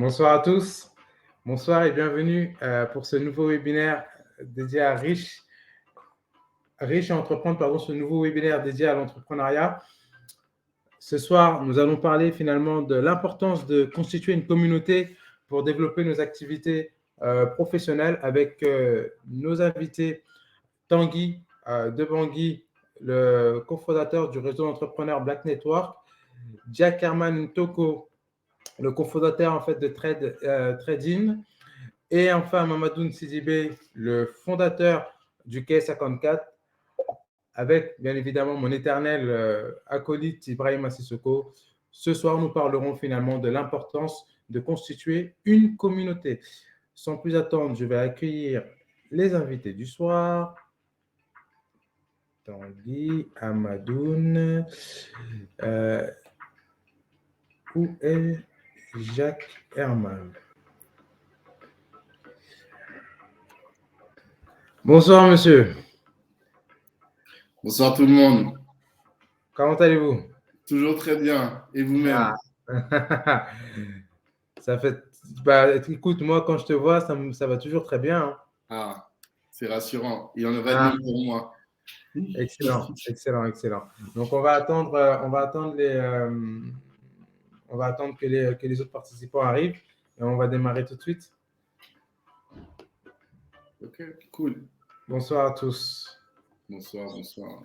Bonsoir à tous. Bonsoir et bienvenue pour ce nouveau webinaire dédié à Riche et Entreprendre, ce nouveau webinaire dédié à l'entrepreneuriat. Ce soir, nous allons parler finalement de l'importance de constituer une communauté pour développer nos activités professionnelles avec nos invités Tanguy de Bangui, le cofondateur du réseau entrepreneur Black Network, Jack Herman Ntoko, le cofondateur en fait de Trading, et enfin Mamadou Sidibé, le fondateur du K54, avec bien évidemment mon éternel acolyte Ibrahima Sissoko. Ce soir, nous parlerons finalement de l'importance de constituer une communauté. Sans plus attendre, je vais accueillir les invités du soir. Tanguy, Amadoun, où est Jacques Herman? Bonsoir, monsieur. Bonsoir tout le monde. Comment allez-vous? Toujours très bien. Et vous-même? Ça fait... écoute, moi, quand je te vois, ça va toujours très bien. Hein. Ah, c'est rassurant. Il en va de même pour moi. Excellent, excellent, excellent. Donc, on va attendre que les autres participants arrivent et on va démarrer tout de suite. Ok, cool. Bonsoir à tous. Bonsoir, bonsoir.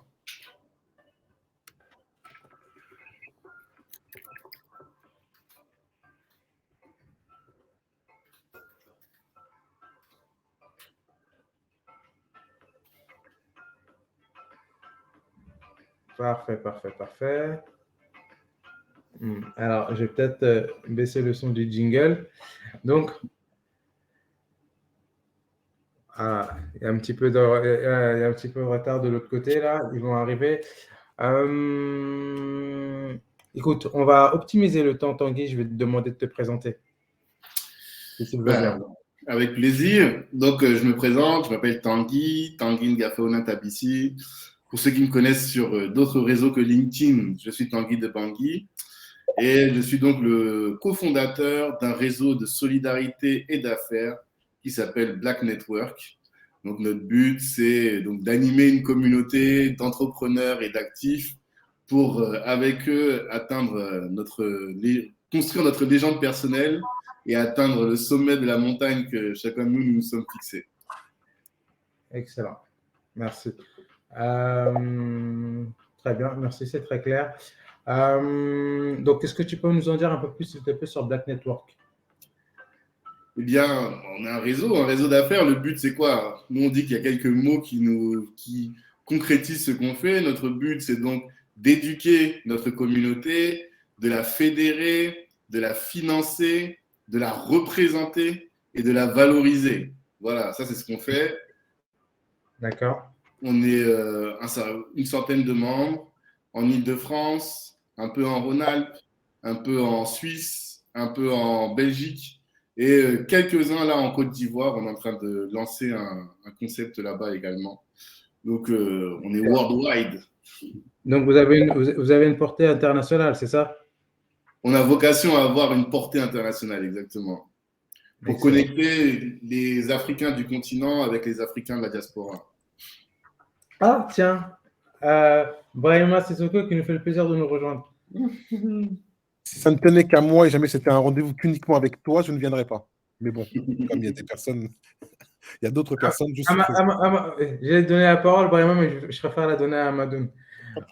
Parfait, parfait, parfait. Alors, je vais peut-être baisser le son du jingle. Donc, il y a un petit peu de retard de l'autre côté, là. Ils vont arriver. Écoute, on va optimiser le temps, Tanguy. Je vais te demander de te présenter. Si avec plaisir. Donc, je me présente. Je m'appelle Tanguy Ngafaona Tabissi. Pour ceux qui me connaissent sur d'autres réseaux que LinkedIn, je suis Tanguy de Bangui. Et je suis donc le cofondateur d'un réseau de solidarité et d'affaires qui s'appelle Black Network. Donc, notre but, c'est donc d'animer une communauté d'entrepreneurs et d'actifs pour, avec eux, construire notre légende personnelle et atteindre le sommet de la montagne que chacun de nous nous sommes fixés. Excellent. Merci. Très bien, merci, c'est très clair. Donc, est-ce que tu peux nous en dire un peu plus, s'il te plaît, sur Black Network? Eh bien, on a un réseau d'affaires. Le but, c'est quoi? Nous, on dit qu'il y a quelques mots qui concrétisent ce qu'on fait. Notre but, c'est donc d'éduquer notre communauté, de la fédérer, de la financer, de la représenter et de la valoriser. Voilà, ça, c'est ce qu'on fait. D'accord. On est une centaine de membres en Île-de-France, un peu en Rhône-Alpes, un peu en Suisse, un peu en Belgique. Et quelques-uns là en Côte d'Ivoire, on est en train de lancer un concept là-bas également. Donc, on est worldwide. Donc, vous avez une portée internationale, c'est ça? On a vocation à avoir une portée internationale, exactement. Pour connecter les Africains du continent avec les Africains de la diaspora. Ah, tiens, Brahima Sissoko qui nous fait le plaisir de nous rejoindre. Si ça ne tenait qu'à moi et jamais c'était un rendez-vous qu'uniquement avec toi, je ne viendrais pas. Mais bon, comme il y a des personnes, il y a d'autres personnes. J'ai donné la parole, Brahima, mais je préfère la donner à Amadoun.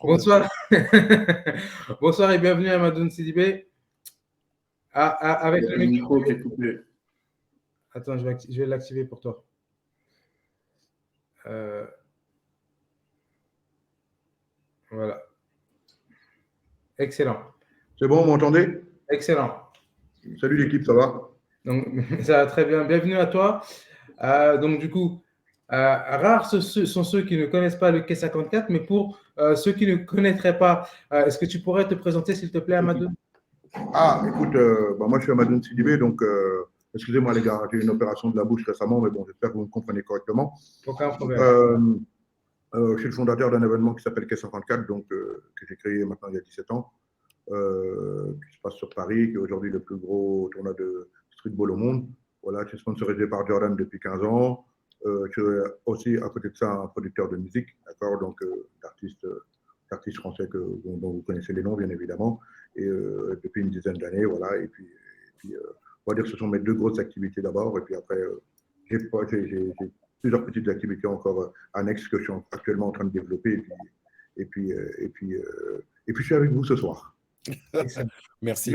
Bonsoir. Bonsoir et bienvenue à Amadoun Sidibé. Avec le micro qui est coupé. Attends, je vais l'activer pour toi. Voilà. Excellent. C'est bon, vous m'entendez? Excellent. Salut l'équipe, ça va? Donc, ça va très bien. Bienvenue à toi. Donc, du coup, rares sont ceux qui ne connaissent pas le K54, mais pour ceux qui ne connaîtraient pas, est-ce que tu pourrais te présenter, s'il te plaît, Amadoun? Ah, écoute, moi je suis Amadoun Sidibé, donc excusez-moi les gars, j'ai eu une opération de la bouche récemment, mais bon, j'espère que vous me comprenez correctement. Aucun problème. Je suis le fondateur d'un événement qui s'appelle K54, donc, que j'ai créé maintenant il y a 17 ans, qui se passe sur Paris, qui est aujourd'hui le plus gros tournoi de streetball au monde. Voilà, je suis sponsorisé par Jordan depuis 15 ans. Je suis aussi, à côté de ça, un producteur de musique, d'accord, donc d'artistes français dont vous connaissez les noms, bien évidemment, et depuis une dizaine d'années, voilà, et puis on va dire que ce sont mes deux grosses activités d'abord, et puis après, j'ai plusieurs petites activités encore annexes que je suis actuellement en train de développer, et puis je suis avec vous ce soir. Merci.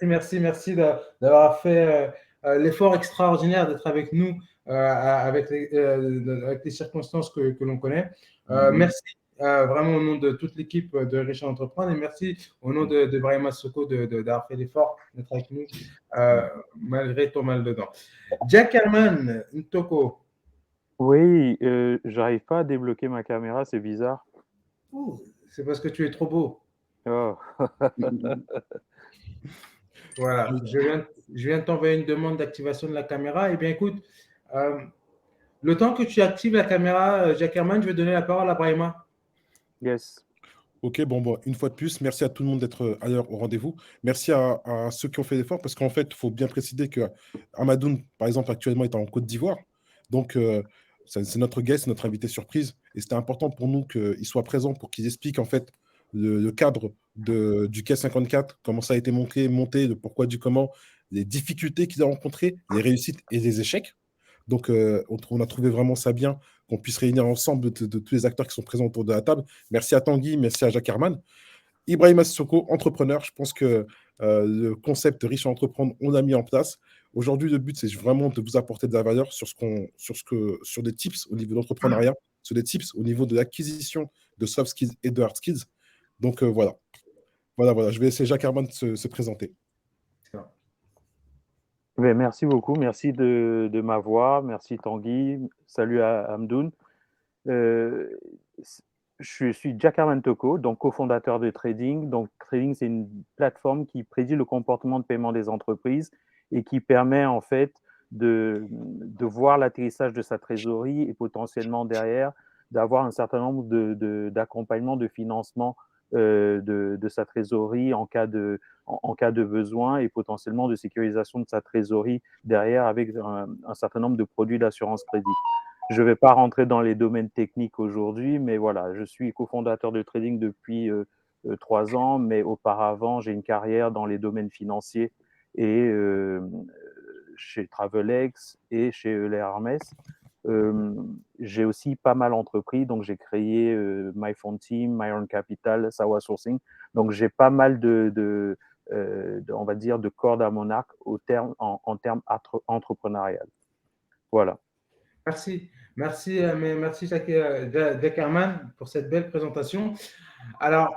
Merci d'avoir fait l'effort extraordinaire d'être avec nous avec les circonstances que l'on connaît. Merci vraiment au nom de toute l'équipe de Riche à Entreprendre et merci au nom de Brahima Soko d'avoir fait l'effort d'être avec nous malgré ton mal dedans. Jack Herman, Ntoko. Oui, j'arrive pas à débloquer ma caméra, c'est bizarre. C'est parce que tu es trop beau. Oh. Voilà, je viens de t'envoyer une demande d'activation de la caméra. Eh bien, écoute, le temps que tu actives la caméra, Jack Herman, je vais donner la parole à Brahima. Yes. Ok, bon, une fois de plus, merci à tout le monde d'être ailleurs au rendez-vous. Merci à ceux qui ont fait l'effort, parce qu'en fait, il faut bien préciser que Amadoun, par exemple, actuellement est en Côte d'Ivoire. Donc, c'est notre guest, notre invité surprise. Et c'était important pour nous qu'il soit présent pour qu'il explique en fait le cadre du Quai 54, comment ça a été monté, le pourquoi du comment, les difficultés qu'il a rencontrées, les réussites et les échecs. Donc, on a trouvé vraiment ça bien qu'on puisse réunir ensemble de tous les acteurs qui sont présents autour de la table. Merci à Tanguy, merci à Jack Herman. Ibrahima Sissoko, entrepreneur. Je pense que le concept Riche à Entreprendre, on l'a mis en place. Aujourd'hui, le but, c'est vraiment de vous apporter de la valeur sur des tips au niveau de l'entrepreneuriat, sur des tips au niveau de l'acquisition de soft skills et de hard skills. Donc, voilà. Je vais laisser Jack Herman se présenter. Ben, merci beaucoup, merci de m'avoir, merci Tanguy, salut à Amdoun. Je suis Jack Herman Toko, donc cofondateur de Trading. Donc Trading, c'est une plateforme qui prédit le comportement de paiement des entreprises et qui permet en fait de voir l'atterrissage de sa trésorerie et potentiellement derrière d'avoir un certain nombre d'accompagnements de financement de sa trésorerie en cas de besoin et potentiellement de sécurisation de sa trésorerie derrière avec un certain nombre de produits d'assurance crédit. Je ne vais pas rentrer dans les domaines techniques aujourd'hui, mais voilà, je suis cofondateur de Trading depuis 3 ans, mais auparavant, j'ai une carrière dans les domaines financiers et chez Travelex et chez Euler Hermès. J'ai aussi pas mal entrepris, donc j'ai créé MyFund Team, MyEarn Capital, Sawa Sourcing. Donc j'ai pas mal on va dire, de cordes à mon arc en termes entrepreneurial. Voilà. Merci Jack Herman pour cette belle présentation. Alors,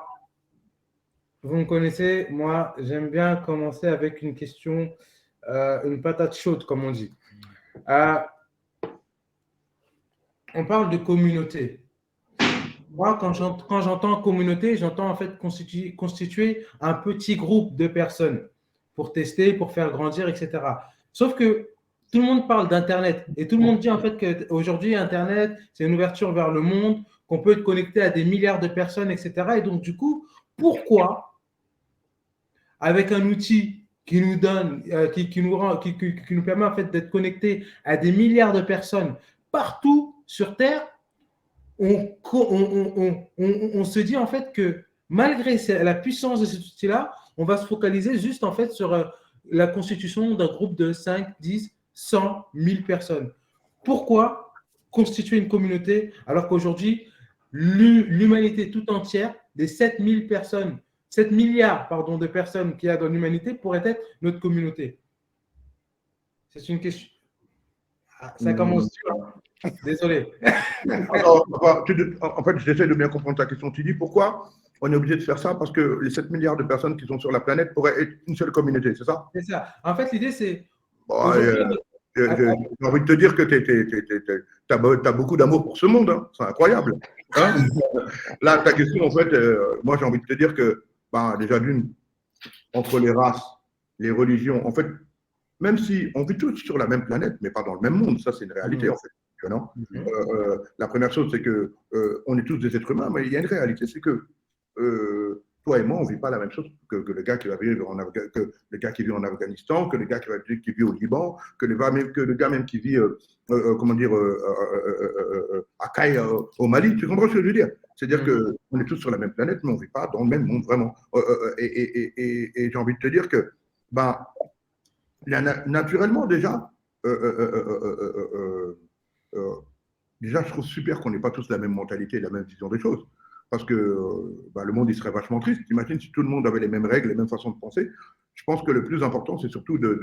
vous me connaissez, moi, j'aime bien commencer avec une question, une patate chaude, comme on dit. On parle de communauté. Moi, quand j'entends communauté, j'entends en fait constituer un petit groupe de personnes pour tester, pour faire grandir, etc. Sauf que tout le monde parle d'Internet et tout le monde dit en fait qu'aujourd'hui, Internet, c'est une ouverture vers le monde, qu'on peut être connecté à des milliards de personnes, etc. Et donc, du coup, pourquoi, avec un outil qui nous donne, qui nous permet en fait d'être connecté à des milliards de personnes partout sur Terre, on se dit en fait que malgré la puissance de cet outil-là, on va se focaliser juste en fait sur la constitution d'un groupe de 5, 10, 100, 1000 personnes. Pourquoi constituer une communauté alors qu'aujourd'hui, l'humanité tout entière, des 7 milliards de personnes qu'il y a dans l'humanité pourrait être notre communauté? C'est une question. Ça commence dur. Désolé. En fait, j'essaie de bien comprendre ta question. Tu dis pourquoi on est obligé de faire ça? Parce que les 7 milliards de personnes qui sont sur la planète pourraient être une seule communauté, c'est ça? C'est ça. En fait, l'idée, c'est… Bon, j'ai envie de te dire que tu as beaucoup d'amour pour ce monde. Hein. C'est incroyable. Hein. Là, ta question, en fait, moi, j'ai envie de te dire que, déjà d'une, entre les races, les religions, en fait, même si on vit tous sur la même planète, mais pas dans le même monde, ça, c'est une réalité, en fait. Non, la première chose, c'est que on est tous des êtres humains, mais il y a une réalité, c'est que toi et moi, on ne vit pas la même chose que le gars qui va vivre que le gars qui vit en Afghanistan, que le gars qui vit au Liban, que le gars même qui vit, à Caille, au Mali. Tu comprends ce que je veux dire? C'est-à-dire qu'on est tous sur la même planète, mais on ne vit pas dans le même monde, vraiment. Et j'ai envie de te dire que, ben, naturellement, déjà, déjà, je trouve super qu'on n'ait pas tous la même mentalité, la même vision des choses. Parce que le monde, il serait vachement triste. Imagine si tout le monde avait les mêmes règles, les mêmes façons de penser. Je pense que le plus important, c'est surtout de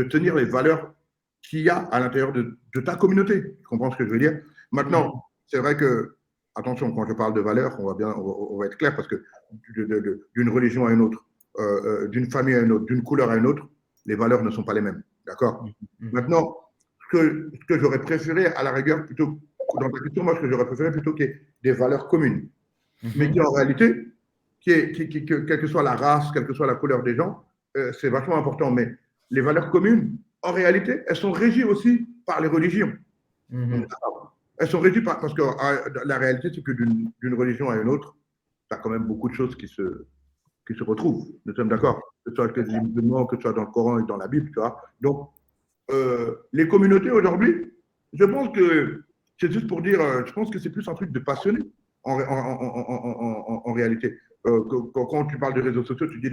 tenir les valeurs qu'il y a à l'intérieur de ta communauté. Tu comprends ce que je veux dire? Maintenant, c'est vrai que, attention, quand je parle de valeurs, on va être clair, parce que d'une religion à une autre, d'une famille à une autre, d'une couleur à une autre, les valeurs ne sont pas les mêmes. D'accord? Maintenant, ce que j'aurais préféré, à la rigueur, plutôt dans ta question, moi, ce que j'aurais préféré plutôt qu'il y ait des valeurs communes, mais qui en réalité, quelle que soit la race, quelle que soit la couleur des gens, c'est vachement important. Mais les valeurs communes, en réalité, elles sont régies aussi par les religions. Elles sont régies parce que la réalité, c'est que d'une religion à une autre, tu as quand même beaucoup de choses qui se retrouvent. Nous sommes d'accord? Que ce soit avec les musulmans, que ce soit dans le Coran et dans la Bible, tu vois. Donc, les communautés aujourd'hui, je pense que c'est juste pour dire, je pense que c'est plus un truc de passionné en réalité. Quand tu parles de réseaux sociaux, tu dis,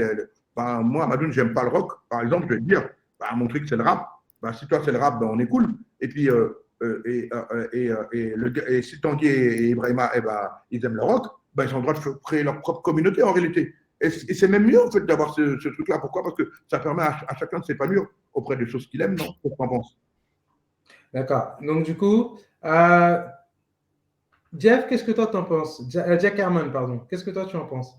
moi, Amadoun, j'aime pas le rock. Par exemple, je vais te dire, mon truc, c'est le rap. Si toi, c'est le rap, on est cool. Et puis, si Tanguy et Ibrahima, ils aiment le rock, ils ont le droit de créer leur propre communauté en réalité. Et c'est même mieux, en fait, d'avoir ce truc-là. Pourquoi? Parce que ça permet à chacun de s'épanouir auprès des choses qu'il aime, non? Qu'est-ce que tu en penses? D'accord. Donc, du coup, Jeff, qu'est-ce que toi, tu en penses? Jack Herman, pardon. Qu'est-ce que toi, tu en penses?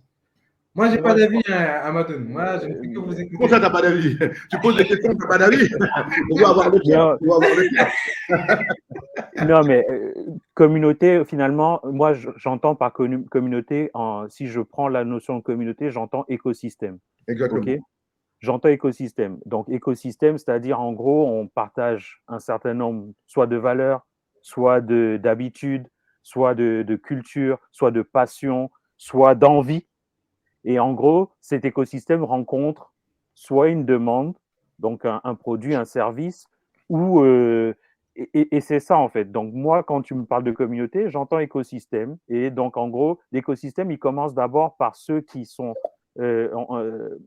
Moi, je n'ai pas d'avis, Amadoun. Moi, je ne fais que vous écouter. Comment ça, tu n'as pas d'avis? Tu poses des questions, tu n'as pas d'avis? On doit avoir le temps. Non, mais communauté, finalement, moi, j'entends par communauté, si je prends la notion de communauté, j'entends écosystème. Exactement. Okay, j'entends écosystème. Donc, écosystème, c'est-à-dire, en gros, on partage un certain nombre, soit de valeurs, soit d'habitudes, soit de culture, soit de passion, soit d'envie. Et en gros, cet écosystème rencontre soit une demande, donc un produit, un service, ou et c'est ça en fait. Donc moi, quand tu me parles de communauté, j'entends écosystème. Et donc en gros, l'écosystème, il commence d'abord par ceux qui sont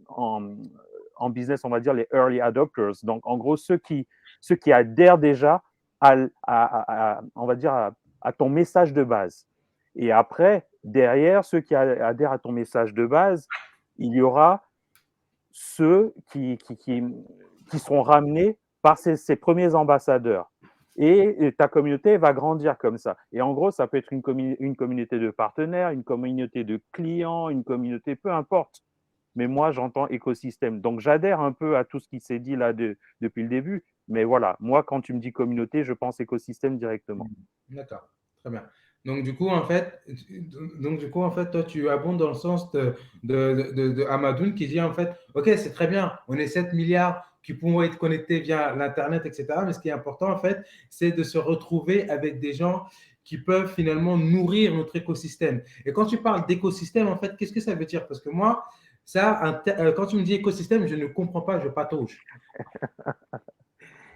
en business, on va dire les early adopters. Donc en gros, ceux qui adhèrent déjà on va dire à ton message de base. Et après, derrière, ceux qui adhèrent à ton message de base, il y aura ceux qui seront ramenés par ces premiers ambassadeurs. Et ta communauté va grandir comme ça. Et en gros, ça peut être une communauté de partenaires, une communauté de clients, une communauté, peu importe. Mais moi, j'entends écosystème. Donc, j'adhère un peu à tout ce qui s'est dit là depuis le début. Mais voilà, moi, quand tu me dis communauté, je pense écosystème directement. D'accord, très bien. Donc, du coup, en fait, toi, tu abondes dans le sens de Amadoun qui dit, en fait, OK, c'est très bien, on est 7 milliards qui pourront être connectés via l'Internet, etc. Mais ce qui est important, en fait, c'est de se retrouver avec des gens qui peuvent finalement nourrir notre écosystème. Et quand tu parles d'écosystème, en fait, qu'est-ce que ça veut dire? Parce que moi, quand tu me dis écosystème, je ne comprends pas, je patauge.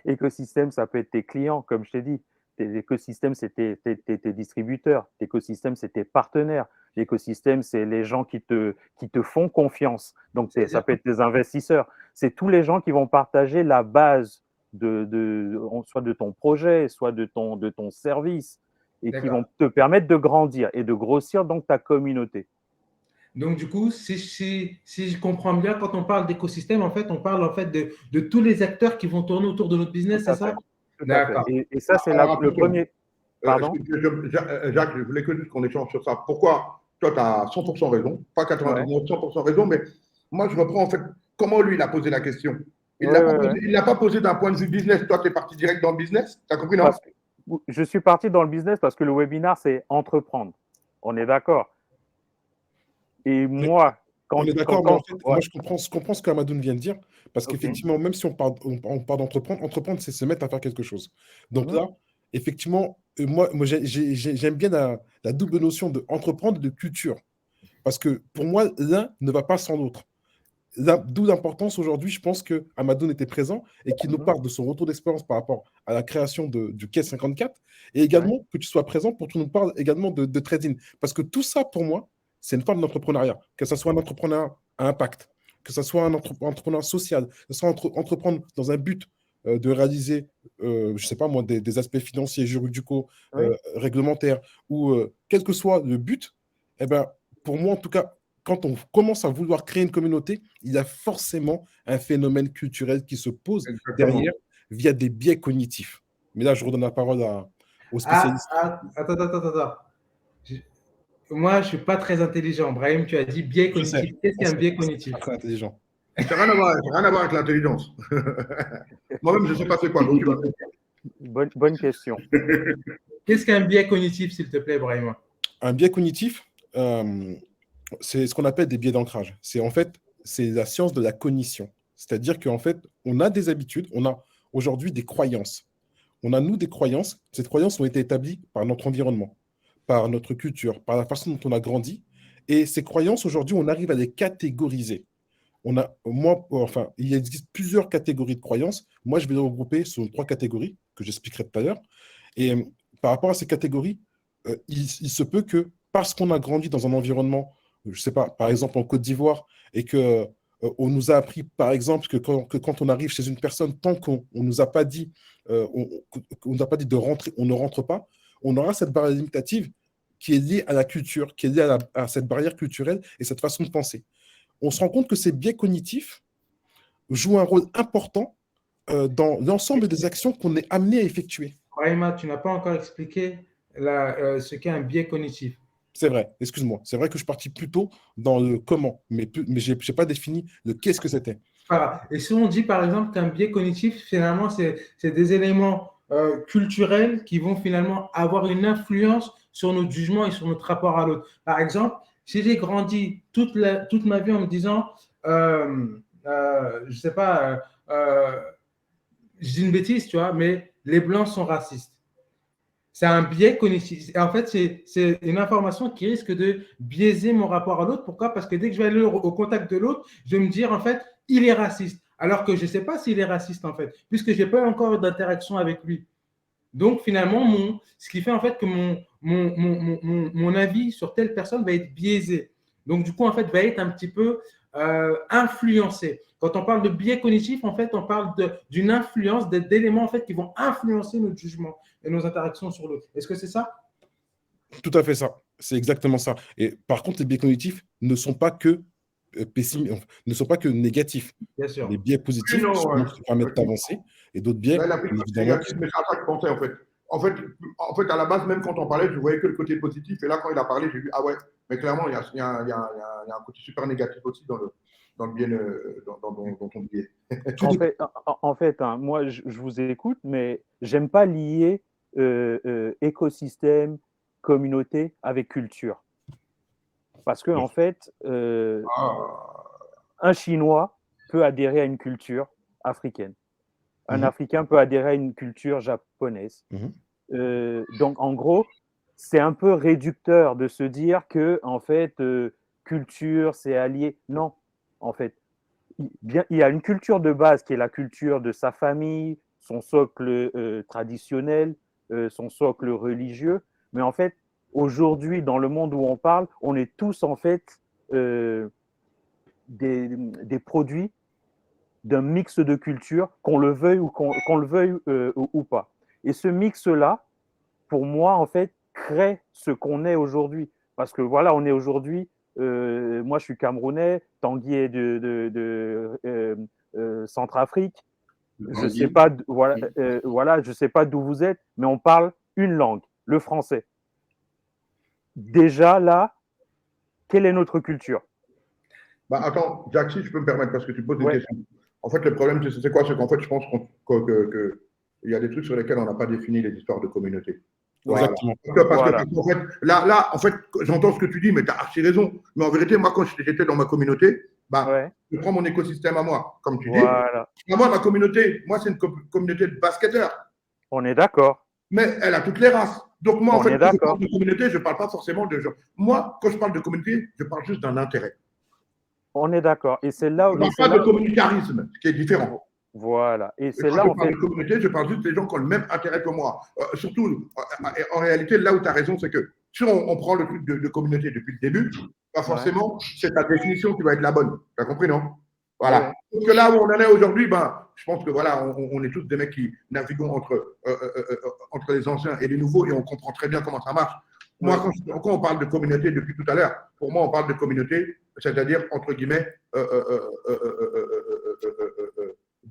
Écosystème, ça peut être tes clients, comme je t'ai dit. L'écosystème, c'est tes distributeurs. L'écosystème, c'est tes partenaires. L'écosystème, c'est les gens qui te font confiance. Donc, ça peut être tes investisseurs. C'est tous les gens qui vont partager la base soit de ton projet, soit de ton service, et qui vont te permettre de grandir et de grossir donc ta communauté. Donc, du coup, si je comprends bien, quand on parle d'écosystème, en fait, on parle en fait de tous les acteurs qui vont tourner autour de notre business, c'est ça? D'accord. Et ça, c'est le premier. Pardon? Jacques, je voulais que juste qu'on échange sur ça. Pourquoi toi, tu as 100% raison, pas 99, 100% raison, mais moi, je reprends en fait comment lui, il a posé la question. Il ne l'a pas posé d'un point de vue business. Toi, tu es parti direct dans le business. Tu as compris, non? Je suis parti dans le business parce que le webinaire, c'est entreprendre. On est d'accord. Et moi, on est d'accord, mais en fait, moi, je comprends ce qu'Amadoun vient de dire, parce qu'effectivement, même si on parle d'entreprendre, entreprendre, c'est se mettre à faire quelque chose. Donc là, effectivement, moi j'aime bien la double notion de entreprendre et de culture. Parce que pour moi, l'un ne va pas sans l'autre. D'où l'importance aujourd'hui, je pense que Amadoun était présent et qu'il nous parle de son retour d'expérience par rapport à la création du Quai 54 et également que tu sois présent pour que tu nous parles également de trading. Parce que tout ça, pour moi, c'est une forme d'entrepreneuriat. Que ce soit un entrepreneur à impact, que ce soit un entrepreneur social, que ce soit entreprendre dans un but de réaliser, je ne sais pas moi, des aspects financiers, juridicaux, réglementaires, ou quel que soit le but, eh ben, pour moi, en tout cas, quand on commence à vouloir créer une communauté, il y a forcément un phénomène culturel qui se pose derrière via des biais cognitifs. Mais là, je redonne la parole aux spécialistes. Attends. Moi, je ne suis pas très intelligent. Brahim, tu as dit biais cognitif. Qu'est-ce qu'un biais cognitif? Très intelligent. Ça n'a rien à voir avec l'intelligence. Moi-même, je ne sais pas c'est quoi. Donc tu vas... Bonne question. Qu'est-ce qu'un biais cognitif, s'il te plaît, Brahim? Un biais cognitif, c'est ce qu'on appelle des biais d'ancrage. C'est la science de la cognition. C'est-à-dire qu'en fait, on a des habitudes, on a aujourd'hui des croyances. On a, nous, des croyances. Ces croyances ont été établies par notre environnement, par notre culture, par la façon dont on a grandi. Et ces croyances, aujourd'hui, on arrive à les catégoriser. Il existe plusieurs catégories de croyances. Moi, je vais les regrouper sur 3 catégories que j'expliquerai tout à l'heure. Et par rapport à ces catégories, il se peut que parce qu'on a grandi dans un environnement, je ne sais pas, par exemple en Côte d'Ivoire, et que on nous a appris, par exemple, que quand on arrive chez une personne, tant qu'on ne nous a pas dit, de rentrer, on ne rentre pas, on aura cette barrière limitative qui est liée à la culture, qui est liée à cette barrière culturelle et cette façon de penser. On se rend compte que ces biais cognitifs jouent un rôle important dans l'ensemble des actions qu'on est amené à effectuer. Brahima, tu n'as pas encore expliqué ce qu'est un biais cognitif. C'est vrai, excuse-moi. C'est vrai que je suis parti plutôt dans le comment, mais je n'ai pas défini le qu'est-ce que c'était. Voilà. Et si on dit par exemple qu'un biais cognitif, finalement, c'est des éléments culturels qui vont finalement avoir une influence sur notre jugement et sur notre rapport à l'autre. Par exemple, si j'ai grandi toute ma vie en me disant, je ne sais pas, je dis une bêtise, tu vois, mais les Blancs sont racistes. C'est un biais cognitif. En fait, c'est une information qui risque de biaiser mon rapport à l'autre. Pourquoi? Parce que dès que je vais aller au contact de l'autre, je vais me dire, en fait, il est raciste. Alors que je ne sais pas s'il est raciste, en fait, puisque je n'ai pas encore d'interaction avec lui. Donc, finalement, ce qui fait en fait que mon avis sur telle personne va être biaisé. Donc, du coup, en fait, va être un petit peu influencé. Quand on parle de biais cognitif, en fait, on parle d'une influence, d'éléments en fait, qui vont influencer notre jugement et nos interactions sur l'autre. Est-ce que c'est ça? Tout à fait ça. C'est exactement ça. Et par contre, les biais cognitifs ne sont pas que ne sont pas que négatifs. Bien sûr. Les biais positifs qui permettent d'avancer et d'autres biais, évidemment. Mais c'est à ça que je pensais, en fait. En fait, à la base, même quand on parlait, je voyais que le côté positif. Et là, quand il a parlé, j'ai vu, ah ouais, mais clairement, il y a un côté super négatif aussi dans le biais, dans ton biais. En fait, moi, je vous écoute, mais j'aime pas lier écosystème, communauté avec culture. Parce que, en fait, un Chinois peut adhérer à une culture africaine. Un Africain peut adhérer à une culture japonaise. Donc, en gros, c'est un peu réducteur de se dire que, en fait, culture, c'est allié. Non, en fait, il y a une culture de base qui est la culture de sa famille, son socle traditionnel, son socle religieux. Mais en fait, aujourd'hui, dans le monde où on parle, on est tous, en fait, des produits d'un mix de cultures, qu'on le veuille ou pas. Et ce mix-là, pour moi, en fait, crée ce qu'on est aujourd'hui. Parce que voilà, on est aujourd'hui, moi je suis camerounais, Tanguy est de Centrafrique. Je ne sais pas, je sais pas d'où vous êtes, mais on parle une langue, le français. Déjà là, quelle est notre culture? Bah, attends, Jack, si je peux me permettre, parce que tu poses des questions. En fait, le problème, c'est quoi? C'est qu'en fait, je pense qu'il y a des trucs sur lesquels on n'a pas défini les histoires de communauté. Voilà. Parce qu'en fait, là, en fait, j'entends ce que tu dis, mais tu as archi raison. Mais en vérité, moi, quand j'étais dans ma communauté, je prends mon écosystème à moi, comme tu dis. Moi, ma communauté, moi, c'est une communauté de basketteurs. On est d'accord. mais elle a toutes les races. Donc moi, en On fait, est quand je d'accord. parle de communauté, je ne parle pas forcément de gens. Moi, quand je parle de communauté, je parle juste d'un intérêt. On est d'accord. Et c'est là Je où. ne parle pas de communautarisme, ce qui est différent. Voilà. Et Et c'est quand là, je en parle fait. de communauté, je parle juste des gens qui ont le même intérêt que moi. Surtout, en réalité, là où tu as raison, c'est que si on prend le truc de communauté depuis le début, pas forcément, c'est ta définition qui va être la bonne. Tu as compris, non? Voilà. Ouais. Parce que là où on en est aujourd'hui, ben, je pense que voilà, on est tous des mecs qui naviguons entre les anciens et les nouveaux et on comprend très bien comment ça marche. Moi, quand on parle de communauté depuis tout à l'heure, pour moi, on parle de communauté, c'est-à-dire, entre guillemets,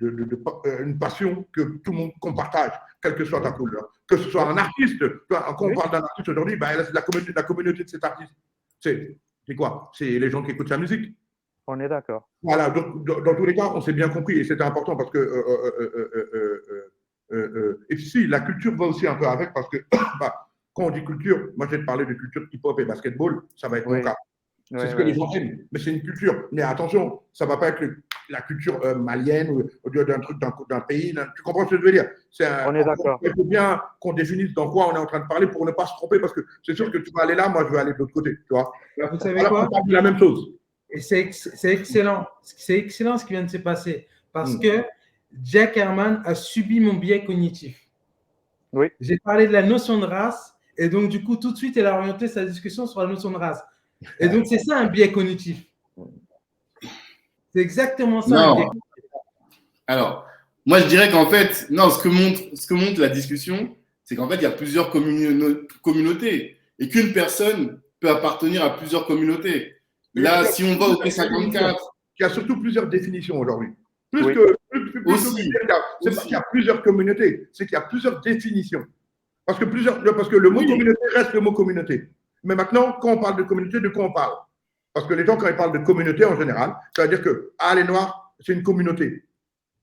une passion que tout le monde qu'on partage, quelle que soit ta couleur. Que ce soit un artiste, quand on parle d'un artiste aujourd'hui, ben, la communauté de cet artiste, c'est quoi? C'est les gens qui écoutent sa musique. On est d'accord. Voilà, donc dans tous les cas, on s'est bien compris et c'était important parce que et si la culture va aussi un peu avec parce que bah, quand on dit culture, moi je vais te parler de culture hip-hop et basketball, ça va être mon cas. C'est ce que les gens aiment, mais c'est une culture. Mais attention, ça ne va pas être la culture malienne ou d'un truc d'un pays. Tu comprends ce que je veux dire? On est d'accord. Il faut bien qu'on définisse dans quoi on est en train de parler pour ne pas se tromper parce que c'est sûr que tu vas aller là, moi je vais aller de l'autre côté. Tu vois? Bah, vous savez alors, quoi? on parle de la même chose. Et c'est excellent. C'est excellent ce qui vient de se passer parce que Jack Herman a subi mon biais cognitif. Oui. J'ai parlé de la notion de race et donc du coup tout de suite elle a orienté sa discussion sur la notion de race. Et donc c'est ça un biais cognitif. C'est exactement ça. Non. Un biais cognitif. Alors, moi je dirais qu'en fait, non, ce que montre la discussion, c'est qu'en fait il y a plusieurs communautés et qu'une personne peut appartenir à plusieurs communautés. Là, si on va au P54. Il y a surtout plusieurs définitions aujourd'hui. C'est Aussi. pas qu'il y a plusieurs communautés, c'est qu'il y a plusieurs définitions. Parce que le mot communauté reste le mot communauté. Mais maintenant, quand on parle de communauté, de quoi on parle? Parce que les gens, quand ils parlent de communauté en général, ça veut dire que les Noirs, c'est une communauté.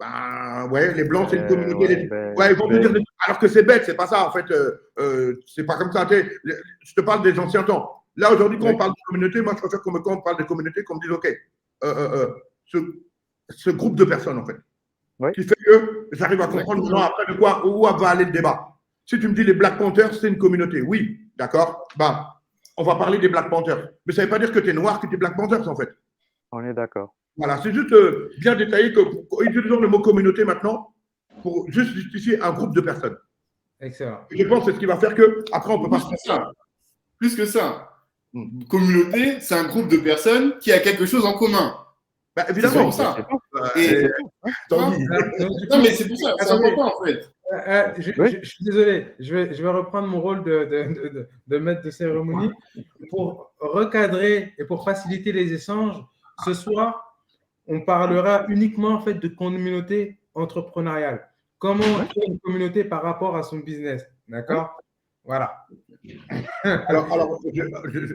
Ben ouais, les Blancs, c'est une communauté. Ils vont te dire, alors que c'est bête, c'est pas ça en fait. C'est pas comme ça. Je te parle des anciens temps. Là, aujourd'hui, quand on parle de communauté, moi, je préfère quand on parle de communauté, qu'on me dise, OK, ce groupe de personnes, en fait, qui fait que j'arrive à comprendre après de quoi, où va aller le débat. Si tu me dis les Black Panthers, c'est une communauté, oui, d'accord, ben, on va parler des Black Panthers. Mais ça ne veut pas dire que tu es noir, que tu es Black Panthers, en fait. On est d'accord. Voilà, c'est juste bien détaillé utilisons le mot communauté maintenant pour juste justifier un groupe de personnes. Excellent. Et je pense que c'est ce qui va faire que après on peut pas se faire ça. Plus que ça. Communauté, c'est un groupe de personnes qui a quelque chose en commun. Bah, évidemment. C'est ça. Non, mais c'est pour ça. C'est important en fait. Je suis désolé, je vais reprendre mon rôle de maître de cérémonie pour recadrer et pour faciliter les échanges. Ce soir, on parlera uniquement en fait de communauté entrepreneuriale. Comment créer une communauté par rapport à son business, d'accord? Voilà. Alors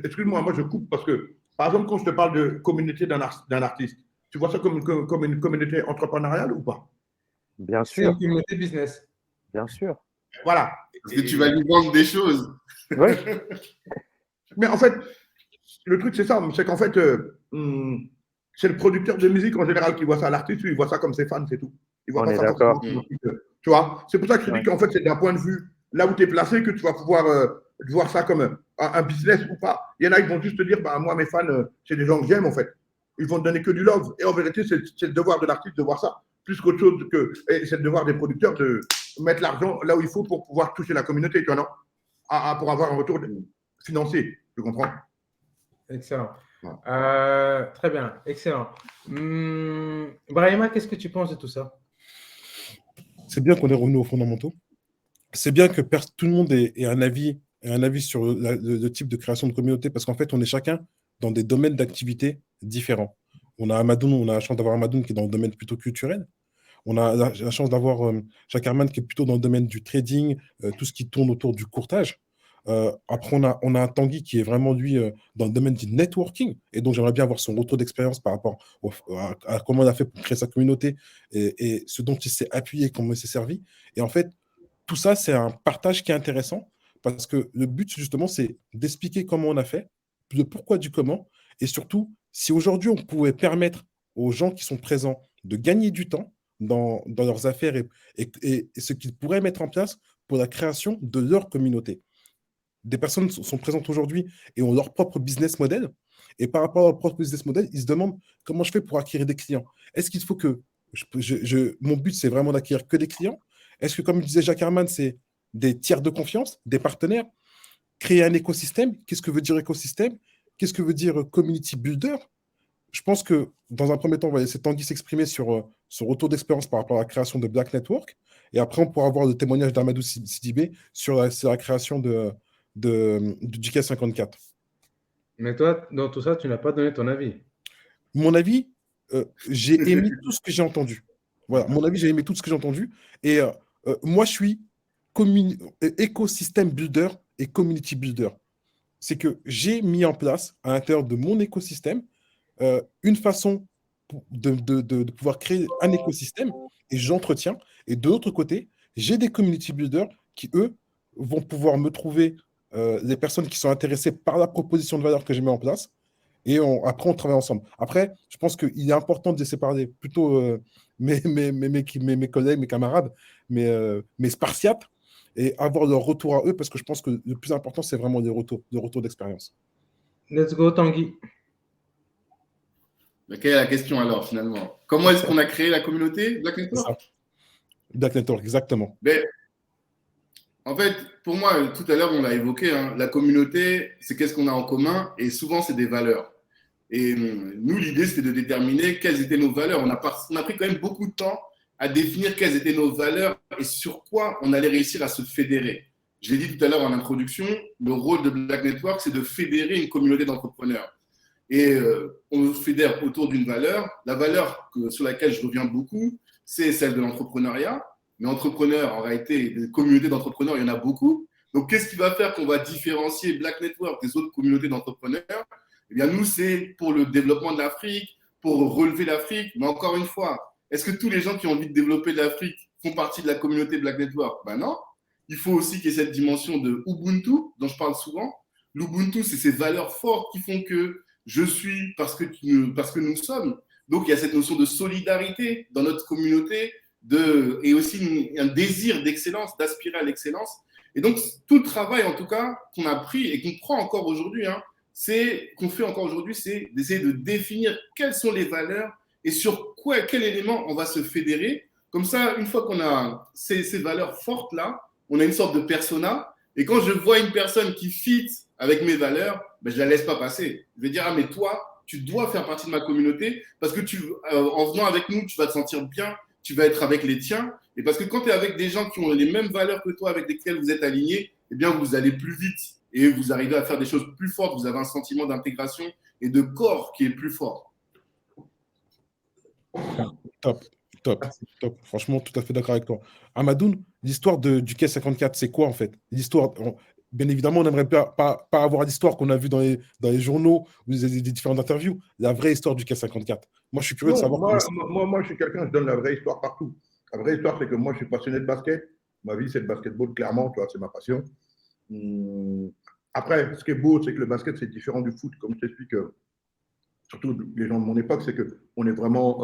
excuse-moi, moi je coupe parce que, par exemple, quand je te parle de communauté d'un artiste, tu vois ça comme une communauté entrepreneuriale ou pas? Bien sûr. C'est une communauté business. Bien sûr. Voilà. Parce que tu vas lui vendre des choses. Oui. Mais en fait, le truc c'est ça, c'est qu'en fait, c'est le producteur de musique en général qui voit ça, l'artiste, il voit ça comme ses fans, c'est tout. Il voit On pas est ça d'accord. Tu vois, c'est pour ça que je dis qu'en fait, c'est d'un point de vue, là où tu es placé, que tu vas pouvoir voir ça comme un business ou pas. Il y en a qui vont juste te dire, bah, moi, mes fans, c'est des gens que j'aime, en fait. Ils vont te donner que du love. Et en vérité, c'est le devoir de l'artiste de voir ça. Plus qu'autre chose que. Et c'est le devoir des producteurs de mettre l'argent là où il faut pour pouvoir toucher la communauté, tu vois, non? Pour avoir un retour financier, tu comprends? Excellent. Très bien, excellent. Brahima, qu'est-ce que tu penses de tout ça? C'est bien qu'on est revenu aux fondamentaux. C'est bien que tout le monde ait un avis sur le type de création de communauté, parce qu'en fait, on est chacun dans des domaines d'activité différents. On a la chance d'avoir Amadoun qui est dans le domaine plutôt culturel. On a la chance d'avoir Jack Herman qui est plutôt dans le domaine du trading, tout ce qui tourne autour du courtage. Après, on a un Tanguy qui est vraiment, lui, dans le domaine du networking. Et donc, j'aimerais bien avoir son retour d'expérience par rapport à comment il a fait pour créer sa communauté et ce dont il s'est appuyé, comment il s'est servi. Et en fait, tout ça, c'est un partage qui est intéressant parce que le but, justement, c'est d'expliquer comment on a fait, le pourquoi du comment. Et surtout, si aujourd'hui, on pouvait permettre aux gens qui sont présents de gagner du temps dans leurs affaires et ce qu'ils pourraient mettre en place pour la création de leur communauté. Des personnes sont présentes aujourd'hui et ont leur propre business model. Et par rapport à leur propre business model, ils se demandent comment je fais pour acquérir des clients. Est-ce qu'il faut que mon but, c'est vraiment d'acquérir que des clients? Est-ce que, comme disait Jacques Herman, c'est des tiers de confiance, des partenaires? Créer un écosystème? Qu'est-ce que veut dire écosystème? Qu'est-ce que veut dire community builder? Je pense que, dans un premier temps, on va laisser Tanguy s'exprimer sur son retour d'expérience par rapport à la création de Black Network. Et après, on pourra avoir le témoignage d'Amadou Sidibé sur la création du K54. Mais toi, dans tout ça, tu n'as pas donné ton avis. Mon avis, j'ai aimé tout ce que j'ai entendu. Voilà, mon avis, j'ai aimé tout ce que j'ai entendu. Et moi, je suis écosystème builder et community builder. C'est que j'ai mis en place, à l'intérieur de mon écosystème, une façon de pouvoir créer un écosystème et j'entretiens. Et de l'autre côté, j'ai des community builders qui, eux, vont pouvoir me trouver les personnes qui sont intéressées par la proposition de valeur que j'ai mis en place. Et après, on travaille ensemble. Après, je pense qu'il est important de séparer plutôt mes collègues, mes camarades, mes spartiates, et avoir leur retour à eux, parce que je pense que le plus important, c'est vraiment le retour d'expérience. Let's go, Tanguy. Quelle est la question alors, finalement? Comment est-ce qu'on a créé la communauté Black Network? Black Network, exactement. Mais, en fait, pour moi, tout à l'heure, on l'a évoqué, hein, la communauté, c'est qu'est-ce qu'on a en commun, et souvent, c'est des valeurs. Et nous, l'idée, c'était de déterminer quelles étaient nos valeurs. On a pris quand même beaucoup de temps à définir quelles étaient nos valeurs et sur quoi on allait réussir à se fédérer. Je l'ai dit tout à l'heure en introduction, le rôle de Black Network, c'est de fédérer une communauté d'entrepreneurs. Et on se fédère autour d'une valeur. La valeur sur laquelle je reviens beaucoup, c'est celle de l'entrepreneuriat. Mais entrepreneurs, en réalité, des communautés d'entrepreneurs, il y en a beaucoup. Donc, qu'est-ce qui va faire qu'on va différencier Black Network des autres communautés d'entrepreneurs? Eh bien, nous, c'est pour le développement de l'Afrique, pour relever l'Afrique. Mais encore une fois, est-ce que tous les gens qui ont envie de développer l'Afrique font partie de la communauté Black Network? Ben non. Il faut aussi qu'il y ait cette dimension de Ubuntu, dont je parle souvent. L'Ubuntu, c'est ces valeurs fortes qui font que je suis parce que nous sommes. Donc, il y a cette notion de solidarité dans notre communauté et aussi un désir d'excellence, d'aspirer à l'excellence. Et donc, tout le travail, en tout cas, qu'on a pris et qu'on prend encore aujourd'hui, qu'on fait encore aujourd'hui, c'est d'essayer de définir quelles sont les valeurs et sur quel élément on va se fédérer. Comme ça, une fois qu'on a ces valeurs fortes-là, on a une sorte de persona. Et quand je vois une personne qui fit avec mes valeurs, ben, je ne la laisse pas passer. Je vais dire, ah, mais toi, tu dois faire partie de ma communauté parce que en venant avec nous, tu vas te sentir bien, tu vas être avec les tiens. Et parce que quand tu es avec des gens qui ont les mêmes valeurs que toi, avec lesquels vous êtes alignés, eh bien, vous allez plus vite et vous arrivez à faire des choses plus fortes. Vous avez un sentiment d'intégration et de corps qui est plus fort. Top. Franchement, tout à fait d'accord avec toi. Amadoun, l'histoire du K54, c'est quoi en fait? L'histoire, bien évidemment, on n'aimerait pas avoir l'histoire qu'on a vue dans les journaux ou des différentes interviews. La vraie histoire du K54. Moi, je suis curieux de savoir. Moi, je suis quelqu'un, je donne la vraie histoire partout. La vraie histoire, c'est que moi, je suis passionné de basket. Ma vie, c'est le basketball, clairement, tu vois, c'est ma passion. Après, ce qui est beau, c'est que le basket, c'est différent du foot, comme je t'explique. Surtout les gens de mon époque, c'est qu'on est vraiment,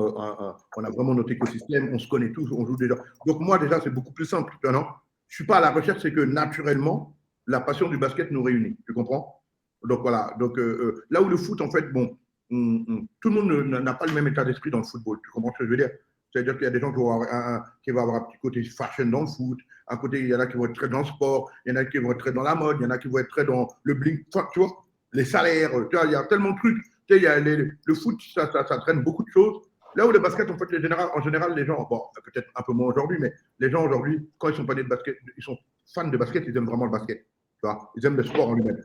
on a vraiment notre écosystème, on se connaît tous, on joue déjà. Donc moi, déjà, c'est beaucoup plus simple. Tu vois, non, je ne suis pas à la recherche, c'est que naturellement, la passion du basket nous réunit. Tu comprends? Donc voilà. Donc là où le foot, en fait, bon, tout le monde n'a pas le même état d'esprit dans le football. Tu comprends ce que je veux dire? C'est-à-dire qu'il y a des gens qui vont avoir un petit côté fashion dans le foot, un côté, il y en a qui vont être très dans le sport, il y en a qui vont être très dans la mode, il y en a qui vont être très dans le bling, tu vois, les salaires, tu vois, il y a tellement de trucs. Tu sais, il y a le foot, ça traîne beaucoup de choses. Là où le basket, en fait, en général, les gens, bon, peut-être un peu moins aujourd'hui, mais les gens aujourd'hui, quand ils sont pas nés de basket, ils sont fans de basket, ils aiment vraiment le basket. Tu vois, ils aiment le sport en lui-même.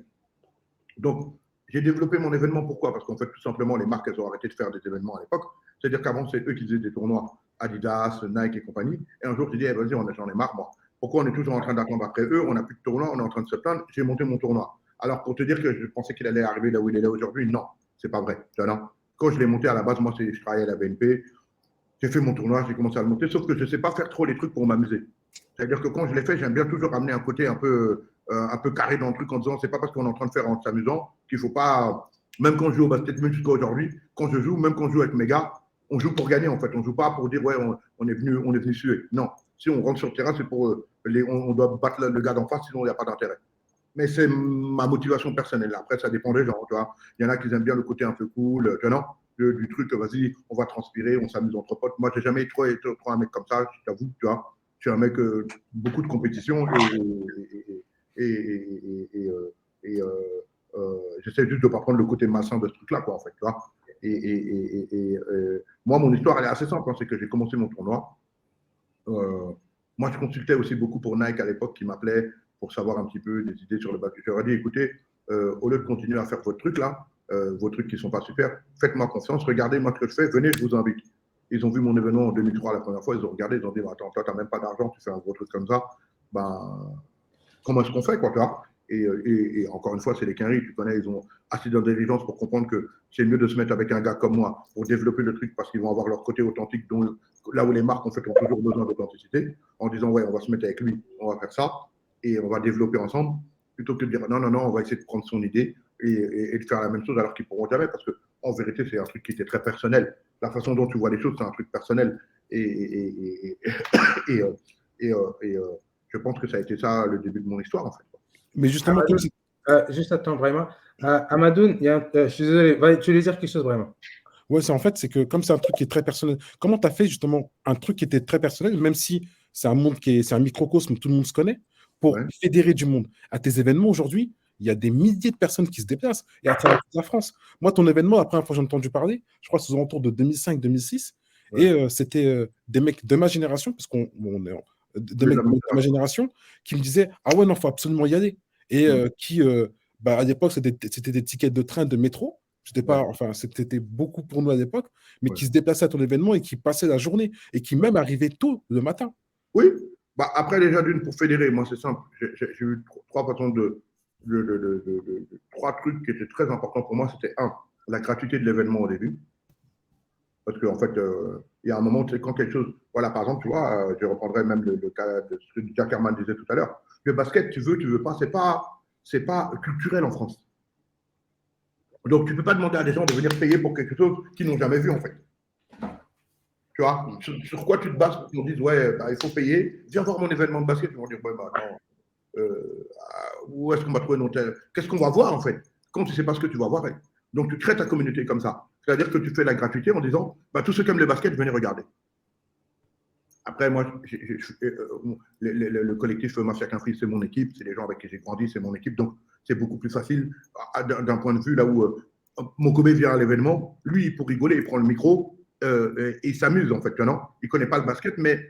Donc, j'ai développé mon événement. Pourquoi? Parce qu'en fait, tout simplement, les marques, elles ont arrêté de faire des événements à l'époque. C'est-à-dire qu'avant, c'est eux qui faisaient des tournois, Adidas, Nike et compagnie. Et un jour, j'ai dit, eh, vas-y, j'en ai marre, moi. Pourquoi on est toujours en train d'attendre après eux? On n'a plus de tournoi, on est en train de se plaindre. J'ai monté mon tournoi. Alors, pour te dire que je pensais qu'il allait arriver là où il est là aujourd'hui, non, c'est pas vrai. Non. Quand je l'ai monté à la base, moi, je travaillais à la BNP. J'ai fait mon tournoi, j'ai commencé à le monter, sauf que je ne sais pas faire trop les trucs pour m'amuser. C'est-à-dire que quand je l'ai fait, j'aime bien toujours amener un côté un peu carré dans le truc en disant, c'est pas parce qu'on est en train de faire en s'amusant qu'il ne faut pas, même quand je joue au basket, même jusqu'à aujourd'hui, quand je joue, même quand je joue avec mes gars, on joue pour gagner en fait. On ne joue pas pour dire, ouais, on est venu suer. Non, Si on rentre sur le terrain, c'est pour on doit battre le gars d'en face, sinon il n'y a pas d'intérêt. Mais c'est ma motivation personnelle. Après, ça dépend des gens. Tu vois. Il y en a qui aiment bien le côté un peu cool, tu vois, non, du truc, vas-y, on va transpirer, on s'amuse entre potes. Moi, j'ai jamais trop été un mec comme ça, je t'avoue, tu vois. Je suis un mec, beaucoup de compétition et j'essaie juste de ne pas prendre le côté malsain de ce truc-là, quoi, en fait, tu vois. Moi, mon histoire, elle est assez simple. Hein, c'est que j'ai commencé mon tournoi. Moi, je consultais aussi beaucoup pour Nike à l'époque, qui m'appelait pour savoir un petit peu des idées sur le basket. Je leur ai dit, écoutez, au lieu de continuer à faire votre truc là, vos trucs qui ne sont pas super, faites-moi confiance, regardez moi ce que je fais, venez, je vous invite. Ils ont vu mon événement en 2003 la première fois, ils ont regardé, ils ont dit, attends, toi, tu n'as même pas d'argent, tu fais un gros truc comme ça, ben, comment est-ce qu'on fait, quoi, tu vois? Et encore une fois, c'est les quinries, tu connais, ils ont assez d'intelligence pour comprendre que c'est mieux de se mettre avec un gars comme moi pour développer le truc parce qu'ils vont avoir leur côté authentique, dont, là où les marques en fait, ont toujours besoin d'authenticité, en disant, ouais, on va se mettre avec lui, on va faire ça, et on va développer ensemble, plutôt que de dire, non, on va essayer de prendre son idée et de faire la même chose alors qu'ils ne pourront jamais, parce qu'en vérité, c'est un truc qui était très personnel. La façon dont tu vois les choses, c'est un truc personnel. Et je pense que ça a été ça le début de mon histoire, en fait. Mais justement, juste attends, vraiment. Amadoun, je suis désolé, tu voulais dire quelque chose, vraiment. Ouais, c'est que comme c'est un truc qui est très personnel, comment tu as fait justement un truc qui était très personnel, même si c'est un monde c'est un microcosme, tout le monde se connaît, pour fédérer du monde. À tes événements aujourd'hui, il y a des milliers de personnes qui se déplacent et à travers toute la France. Moi, ton événement, la première fois que j'ai entendu parler, je crois que c'est aux alentours de 2005-2006, et c'était des mecs de ma génération, parce qu'on est des mecs de ma génération, qui me disaient « Ah ouais, non, il faut absolument y aller ». Et à l'époque, c'était des tickets de train, de métro. C'était beaucoup pour nous à l'époque, mais qui se déplaçaient à ton événement et qui passaient la journée et qui même arrivaient tôt le matin. Oui, après déjà pour fédérer, moi c'est simple. J'ai eu trois façons trois trucs qui étaient très importants pour moi. C'était la gratuité de l'événement au début. Parce qu'en fait, il y a un moment, quand quelque chose. Voilà, par exemple, tu vois, je reprendrai même le cas de ce que Jack Herman disait tout à l'heure. Le basket, tu veux pas, c'est pas culturel en France. Donc, tu ne peux pas demander à des gens de venir payer pour quelque chose qu'ils n'ont jamais vu, en fait. Tu vois, sur quoi tu te bases pour qu'on dise, ouais, il faut payer, viens voir mon événement de basket. Ils vont dire, ouais, attends, où est-ce qu'on va trouver nos hôtel? Qu'est-ce qu'on va voir, en fait, quand tu ne sais pas ce que tu vas voir? Donc, tu crées ta communauté comme ça. C'est-à-dire que tu fais la gratuité en disant, tous ceux qui aiment le basket, venez regarder. Après, moi, le collectif Mafia Qu'un Free, c'est mon équipe, c'est les gens avec qui j'ai grandi, c'est mon équipe, donc c'est beaucoup plus facile d'un point de vue là où Mokobé vient à l'événement, lui, pour rigoler, il prend le micro et il s'amuse, en fait, tu vois, non? Il ne connaît pas le basket, mais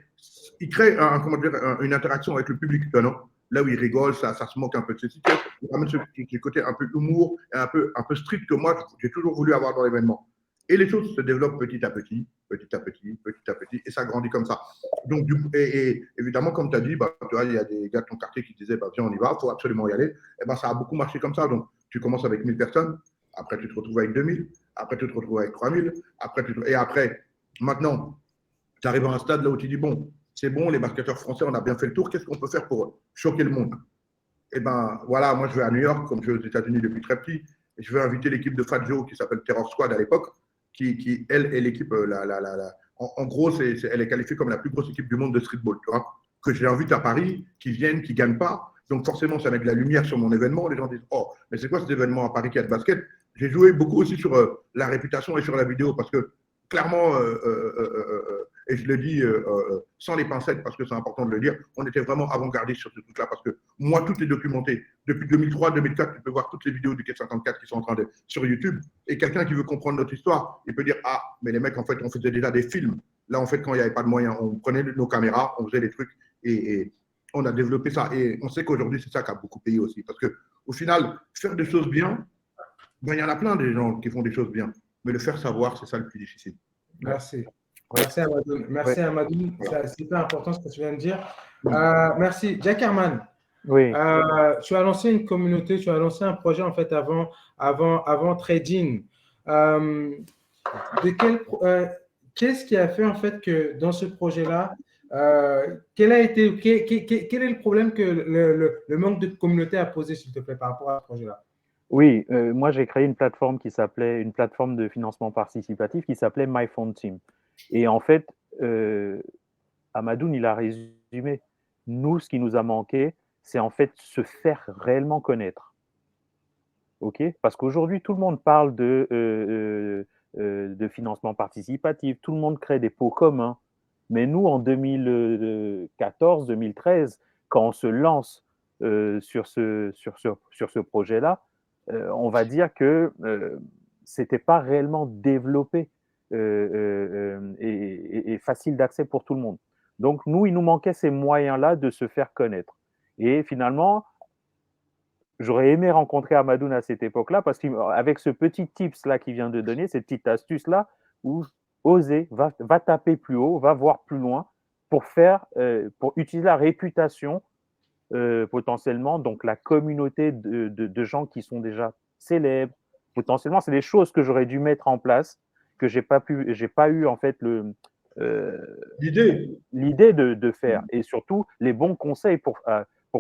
il crée une interaction avec le public, tu vois, non? Là où il rigole, ça se moque un peu de ses situations. Il ramène ce côté un peu humour et un peu strict que moi, j'ai toujours voulu avoir dans l'événement. Et les choses se développent petit à petit, et ça grandit comme ça. Donc, et évidemment, comme tu as dit, tu vois, il y a des gars de ton quartier qui disaient, tiens, on y va, il faut absolument y aller. Et ça a beaucoup marché comme ça. Donc, tu commences avec 1000 personnes, après tu te retrouves avec 2000, après tu te retrouves avec 3000, et après, maintenant, tu arrives à un stade là où tu dis, bon, c'est bon, les basketteurs français, on a bien fait le tour, qu'est-ce qu'on peut faire pour choquer le monde? Et voilà, moi je vais à New York, comme je vais aux États-Unis depuis très petit, et je vais inviter l'équipe de Fat Joe qui s'appelle Terror Squad à l'époque, qui elle est l'équipe, en gros, elle est qualifiée comme la plus grosse équipe du monde de streetball, tu vois, que j'ai invité à Paris, qui viennent, qui ne gagnent pas. Donc forcément, ça met de la lumière sur mon événement. Les gens disent, oh, mais c'est quoi cet événement à Paris qui a de basket? J'ai joué beaucoup aussi sur la réputation et sur la vidéo, parce que clairement, et je le dis sans les pincettes, parce que c'est important de le dire, on était vraiment avant-gardistes sur ce truc-là, parce que moi, tout est documenté. Depuis 2003-2004, tu peux voir toutes les vidéos du 454 qui sont en train de sur YouTube, et quelqu'un qui veut comprendre notre histoire, il peut dire, ah, mais les mecs, en fait, on faisait déjà des films. Là, en fait, quand il n'y avait pas de moyens, on prenait nos caméras, on faisait des trucs, et on a développé ça. Et on sait qu'aujourd'hui, c'est ça qui a beaucoup payé aussi, parce qu'au final, faire des choses bien, il y en a plein des gens qui font des choses bien, mais le faire savoir, c'est ça le plus difficile. Merci. Merci Amadoun. Merci Amadoun. C'est super important ce que tu viens de dire. Merci. Jack Herman. Oui. Tu as lancé une communauté, tu as lancé un projet en fait avant Trading. Qu'est-ce qui a fait en fait que dans ce projet-là, quel est le problème que le manque de communauté a posé, s'il te plaît, par rapport à ce projet-là? Oui, moi j'ai créé une plateforme de financement participatif qui s'appelait My Fund Team. Et en fait, Amadoun, il a résumé résumé. Nous, ce qui nous a manqué, c'est en fait se faire réellement connaître. OK? Parce qu'aujourd'hui, tout le monde parle de financement participatif, tout le monde crée des pots communs. Mais nous, en 2014-2013, quand on se lance sur ce projet-là, on va dire que c'était pas réellement développé et facile d'accès pour tout le monde. Donc, nous, il nous manquait ces moyens-là de se faire connaître. Et finalement, j'aurais aimé rencontrer Amadoun à cette époque-là parce qu'avec ce petit tips-là qu'il vient de donner, cette petite astuce-là, où oser, va taper plus haut, va voir plus loin pour utiliser la réputation potentiellement, donc la communauté de gens qui sont déjà célèbres. Potentiellement, c'est des choses que j'aurais dû mettre en place, que j'ai pas eu en fait l'idée de faire, et surtout les bons conseils pour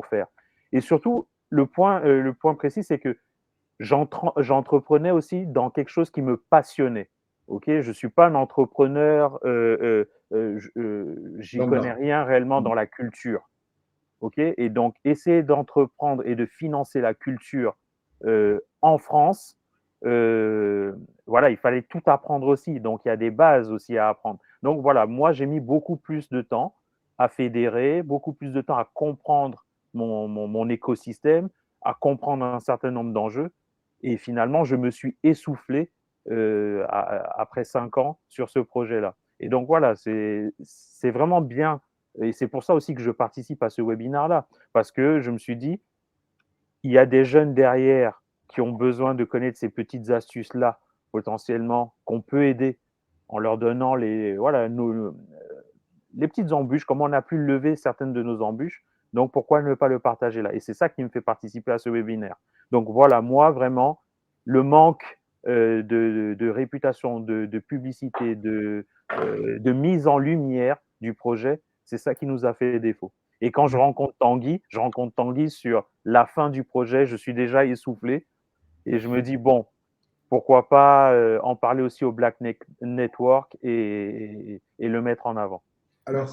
faire. Et surtout, le point précis, c'est que j'entreprenais aussi dans quelque chose qui me passionnait. Ok, je ne suis pas un entrepreneur, j'y connais rien réellement dans la culture. Ok, et donc essayer d'entreprendre et de financer la culture en France, voilà, il fallait tout apprendre aussi. Donc il y a des bases aussi à apprendre. Donc voilà, moi j'ai mis beaucoup plus de temps à fédérer, beaucoup plus de temps à comprendre mon écosystème, à comprendre un certain nombre d'enjeux. Et finalement, je me suis essoufflé après 5 ans sur ce projet-là. Et donc voilà, c'est vraiment bien. Et c'est pour ça aussi que je participe à ce webinaire-là, parce que je me suis dit, il y a des jeunes derrière qui ont besoin de connaître ces petites astuces-là, potentiellement, qu'on peut aider en leur donnant les petites embûches, comment on a pu lever certaines de nos embûches. Donc, pourquoi ne pas le partager là? Et c'est ça qui me fait participer à ce webinaire. Donc, voilà, moi, vraiment, le manque de réputation, de publicité, de mise en lumière du projet, c'est ça qui nous a fait défaut. Et quand je rencontre Tanguy sur la fin du projet, je suis déjà essoufflé et je me dis, bon, pourquoi pas en parler aussi au Black Network et le mettre en avant. Alors,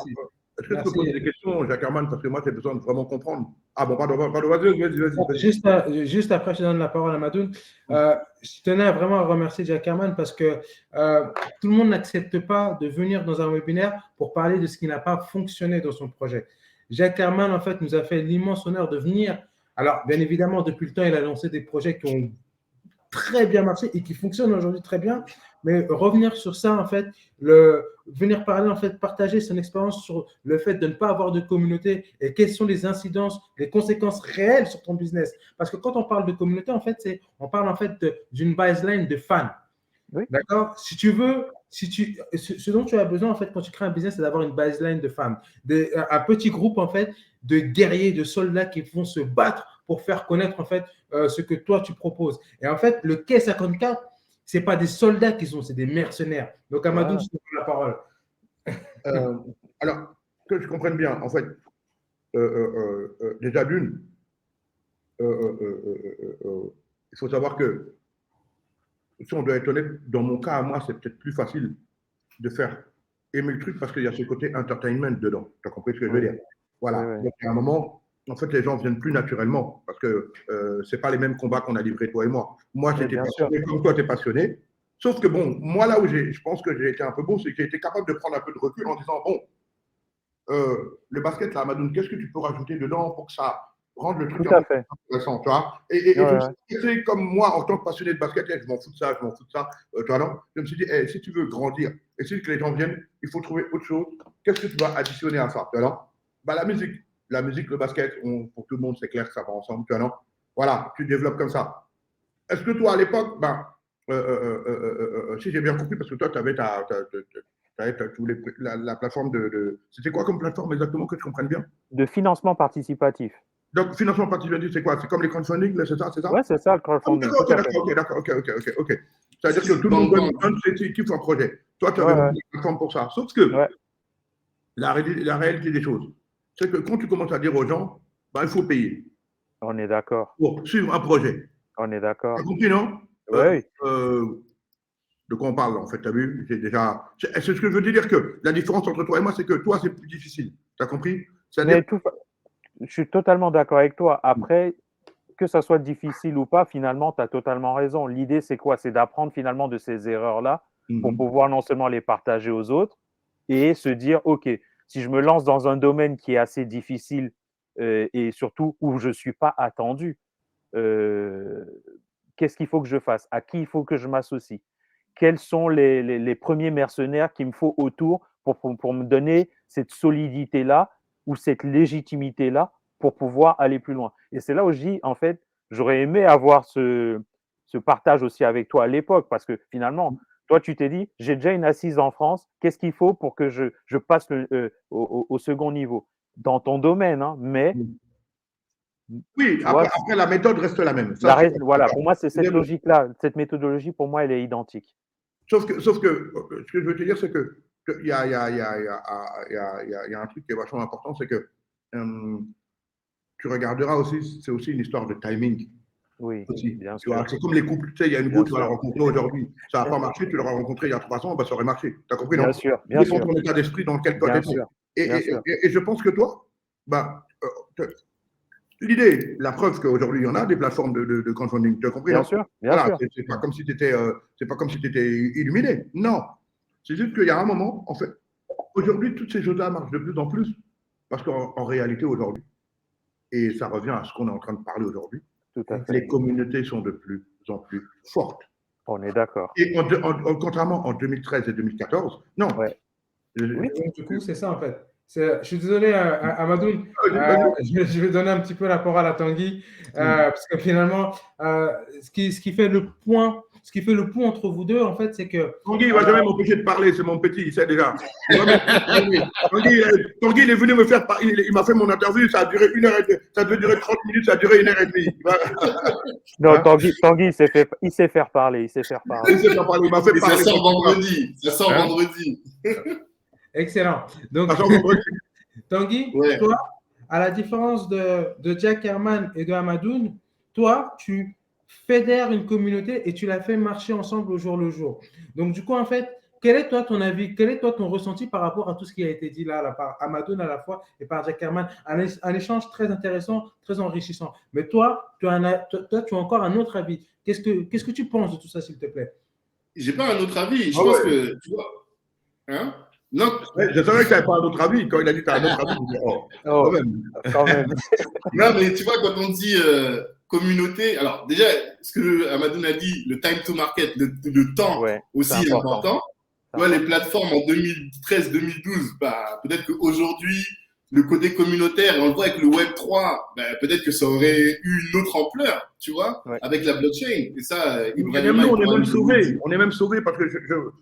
est-ce que tu peux poser des questions, Jacques Herman, parce que moi, j'ai besoin de vraiment comprendre. Ah bon, pardon, vas-y. Juste après, je donne la parole à Madoun. Je tenais vraiment à remercier Jacques Herman parce que tout le monde n'accepte pas de venir dans un webinaire pour parler de ce qui n'a pas fonctionné dans son projet. Jacques Herman, en fait, nous a fait l'immense honneur de venir. Alors, bien évidemment, depuis le temps, il a lancé des projets qui ont très bien marché et qui fonctionnent aujourd'hui très bien. Mais revenir sur ça, en fait, venir parler, en fait, partager son expérience sur le fait de ne pas avoir de communauté et quelles sont les incidences, les conséquences réelles sur ton business. Parce que quand on parle de communauté, en fait, on parle en fait d'une baseline de fans. Oui. D'accord? Si tu veux, ce dont tu as besoin, en fait, quand tu crées un business, c'est d'avoir une baseline de fans. Un petit groupe, en fait, de guerriers, de soldats qui vont se battre pour faire connaître, en fait, ce que toi, tu proposes. Et en fait, le K54, ce n'est pas des soldats qui sont, c'est des mercenaires. Donc, Amadou, je te donne la parole. Alors, que je comprenne bien, en fait, déjà d'une, il faut savoir que, si on doit être honnête, dans mon cas, à moi, c'est peut-être plus facile de faire aimer le truc parce qu'il y a ce côté entertainment dedans. Tu as compris ce que je veux dire? Voilà. Donc, à un moment, en fait, les gens viennent plus naturellement parce que ce n'est pas les mêmes combats qu'on a livrés, toi et moi. Moi, j'étais passionné comme toi, tu es passionné. Sauf que, bon, moi, là où je pense que j'ai été un peu bon, c'est que j'ai été capable de prendre un peu de recul en disant, bon, le basket, là, Amadoun, qu'est-ce que tu peux rajouter dedans pour que ça rende le truc intéressant, tu vois? Et comme moi, en tant que passionné de basket, je m'en fous de ça, tu vois, non? Je me suis dit, hey, si tu veux grandir et si que les gens viennent, il faut trouver autre chose. Qu'est-ce que tu vas additionner à ça, tu vois, non? Bah, la musique, le basket, pour tout le monde, c'est clair que ça va ensemble, tu vois, non? Voilà, tu développes comme ça. Est-ce que toi, à l'époque, si j'ai bien compris, parce que toi, tu avais la plateforme de… C'était quoi comme plateforme exactement, que je comprenne bien? De financement participatif. Donc, financement participatif, c'est quoi? C'est comme les crowdfunding, c'est ça? Oui, c'est ça, le crowdfunding. Ok. C'est-à-dire que tout le monde donne ses équipes un projet. Toi, tu avais une plateforme pour ça. Sauf que la réalité des choses, c'est que quand tu commences à dire aux gens, il faut payer. On est d'accord. Pour suivre un projet. On est d'accord. Tu as compris, non? Oui. De quoi on parle, en fait, tu as vu? C'est ce que je veux dire, que la différence entre toi et moi, c'est que toi, c'est plus difficile. Tu as compris? C'est-à-dire, Je suis totalement d'accord avec toi. Après, que ça soit difficile ou pas, finalement, tu as totalement raison. L'idée, c'est quoi? C'est d'apprendre finalement de ces erreurs-là pour pouvoir non seulement les partager aux autres et se dire, OK, si je me lance dans un domaine qui est assez difficile et surtout où je ne suis pas attendu, qu'est-ce qu'il faut que je fasse? À qui il faut que je m'associe? Quels sont les premiers mercenaires qu'il me faut autour pour me donner cette solidité-là ou cette légitimité-là pour pouvoir aller plus loin. Et c'est là où je dis, en fait, j'aurais aimé avoir ce partage aussi avec toi à l'époque, parce que finalement, toi, tu t'es dit, j'ai déjà une assise en France, qu'est-ce qu'il faut pour que je passe au second niveau dans ton domaine, hein, mais oui, tu vois, après, la méthode reste la même. Ça, je suis voilà, d'accord. pour moi, c'est cette logique-là, cette méthodologie, pour moi, elle est identique. Sauf que, ce que je veux te dire, c'est que il y a, un truc qui est vachement important, c'est que tu regarderas aussi, c'est aussi une histoire de timing. Oui, Aussi. bien Tu vois, sûr. c'est comme les couples, tu sais, il y a une Bien go, tu vas la sûr. rencontrer aujourd'hui, ça n'a pas marché, tu l'auras rencontré il y a 3 ans, bah, ça aurait marché. Tu as compris, Bien non? sûr, Ça bien dépend de sûr, ton état d'esprit dans lequel toi bien tu étais. sûr, bien sûr. Et je pense que toi, bah, l'idée, la preuve qu'aujourd'hui, il y en a des plateformes de crowdfunding, tu as compris, Bien non? sûr, bien Voilà, sûr. c'est pas comme si tu étais, illuminé. Non. C'est juste qu'il y a un moment, en fait, aujourd'hui, toutes ces choses-là marchent de plus en plus, parce qu'en réalité, aujourd'hui, et ça revient à ce qu'on est en train de parler aujourd'hui, Tout à fait. les communautés sont de plus en plus fortes. On est d'accord. Et contrairement en 2013 et 2014, non. Ouais. Oui. Donc, du coup, c'est ça en fait. Je suis désolé, Amadoun, Vas-y. je vais donner un petit peu la parole à Tanguy, parce que finalement, ce qui fait le point entre vous deux, en fait, c'est que Tanguy, il ne va jamais m'empêcher de parler, c'est mon petit, il sait déjà. Tanguy, il est venu me faire parler, il m'a fait mon interview, ça a duré 1h30, ça devait durer 30 minutes, ça a duré 1h30. Non, Hein? Tanguy, il sait faire parler, il sait faire parler. Il sait pas parler, il m'a fait Et ça parler. sort vendredi. Ça sort Hein? vendredi. excellent. Donc, Ça sort vendredi. Tanguy, Ouais. toi, à la différence de Jack Herman et de Amadoun, toi, tu fédères une communauté et tu la fais marcher ensemble au jour le jour. Donc, du coup, en fait, quel est toi ton avis, quel est toi ton ressenti par rapport à tout ce qui a été dit là par Amadoun à la fois et par Jack Herman? Un échange très intéressant, très enrichissant. Mais toi, tu as encore un autre avis. Qu'est-ce que tu penses de tout ça, s'il te plaît? J'ai pas un autre avis. Je Ah pense ouais. que, tu vois, hein? Non, Ouais, je savais que tu n'avais pas un autre avis. Quand il a dit que tu as un autre avis, je me dis, oh, quand même. Quand même. non, mais tu vois, quand on dit communauté, alors déjà, ce que Amadoun a dit, le time to market, le temps Ouais, aussi c'est est important. important. Tu vois, les plateformes en 2013-2012, bah, peut-être qu'aujourd'hui, le côté communautaire, on le voit avec le Web3, bah, peut-être que ça aurait eu une autre ampleur, tu vois, Ouais. avec la blockchain. Et ça, Et même nous, on est même sauvés. On est même sauvés parce que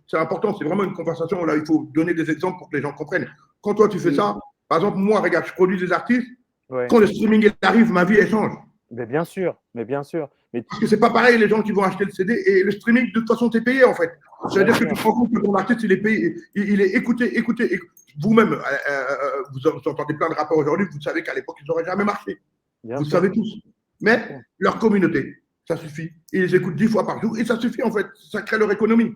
c'est important, c'est vraiment une conversation. Là, il faut donner des exemples pour que les gens comprennent. Quand toi, tu fais ça, par exemple, moi, regarde, je produis des artistes. Ouais. Quand le streaming arrive, ma vie, elle change. Mais bien sûr, mais bien sûr. Mais Parce que c'est pas pareil, les gens qui vont acheter le CD et le streaming, de toute façon, tu es payé, en fait. C'est-à-dire que tu te rends compte que ton artiste, il est payé, il est écouté. Vous-même, vous entendez plein de rappeurs aujourd'hui, vous savez qu'à l'époque, ils n'auraient jamais marché. bien Vous le sûr. savez tous. Mais leur communauté, ça suffit. Ils les écoutent 10 fois par jour et ça suffit, en fait. Ça crée leur économie.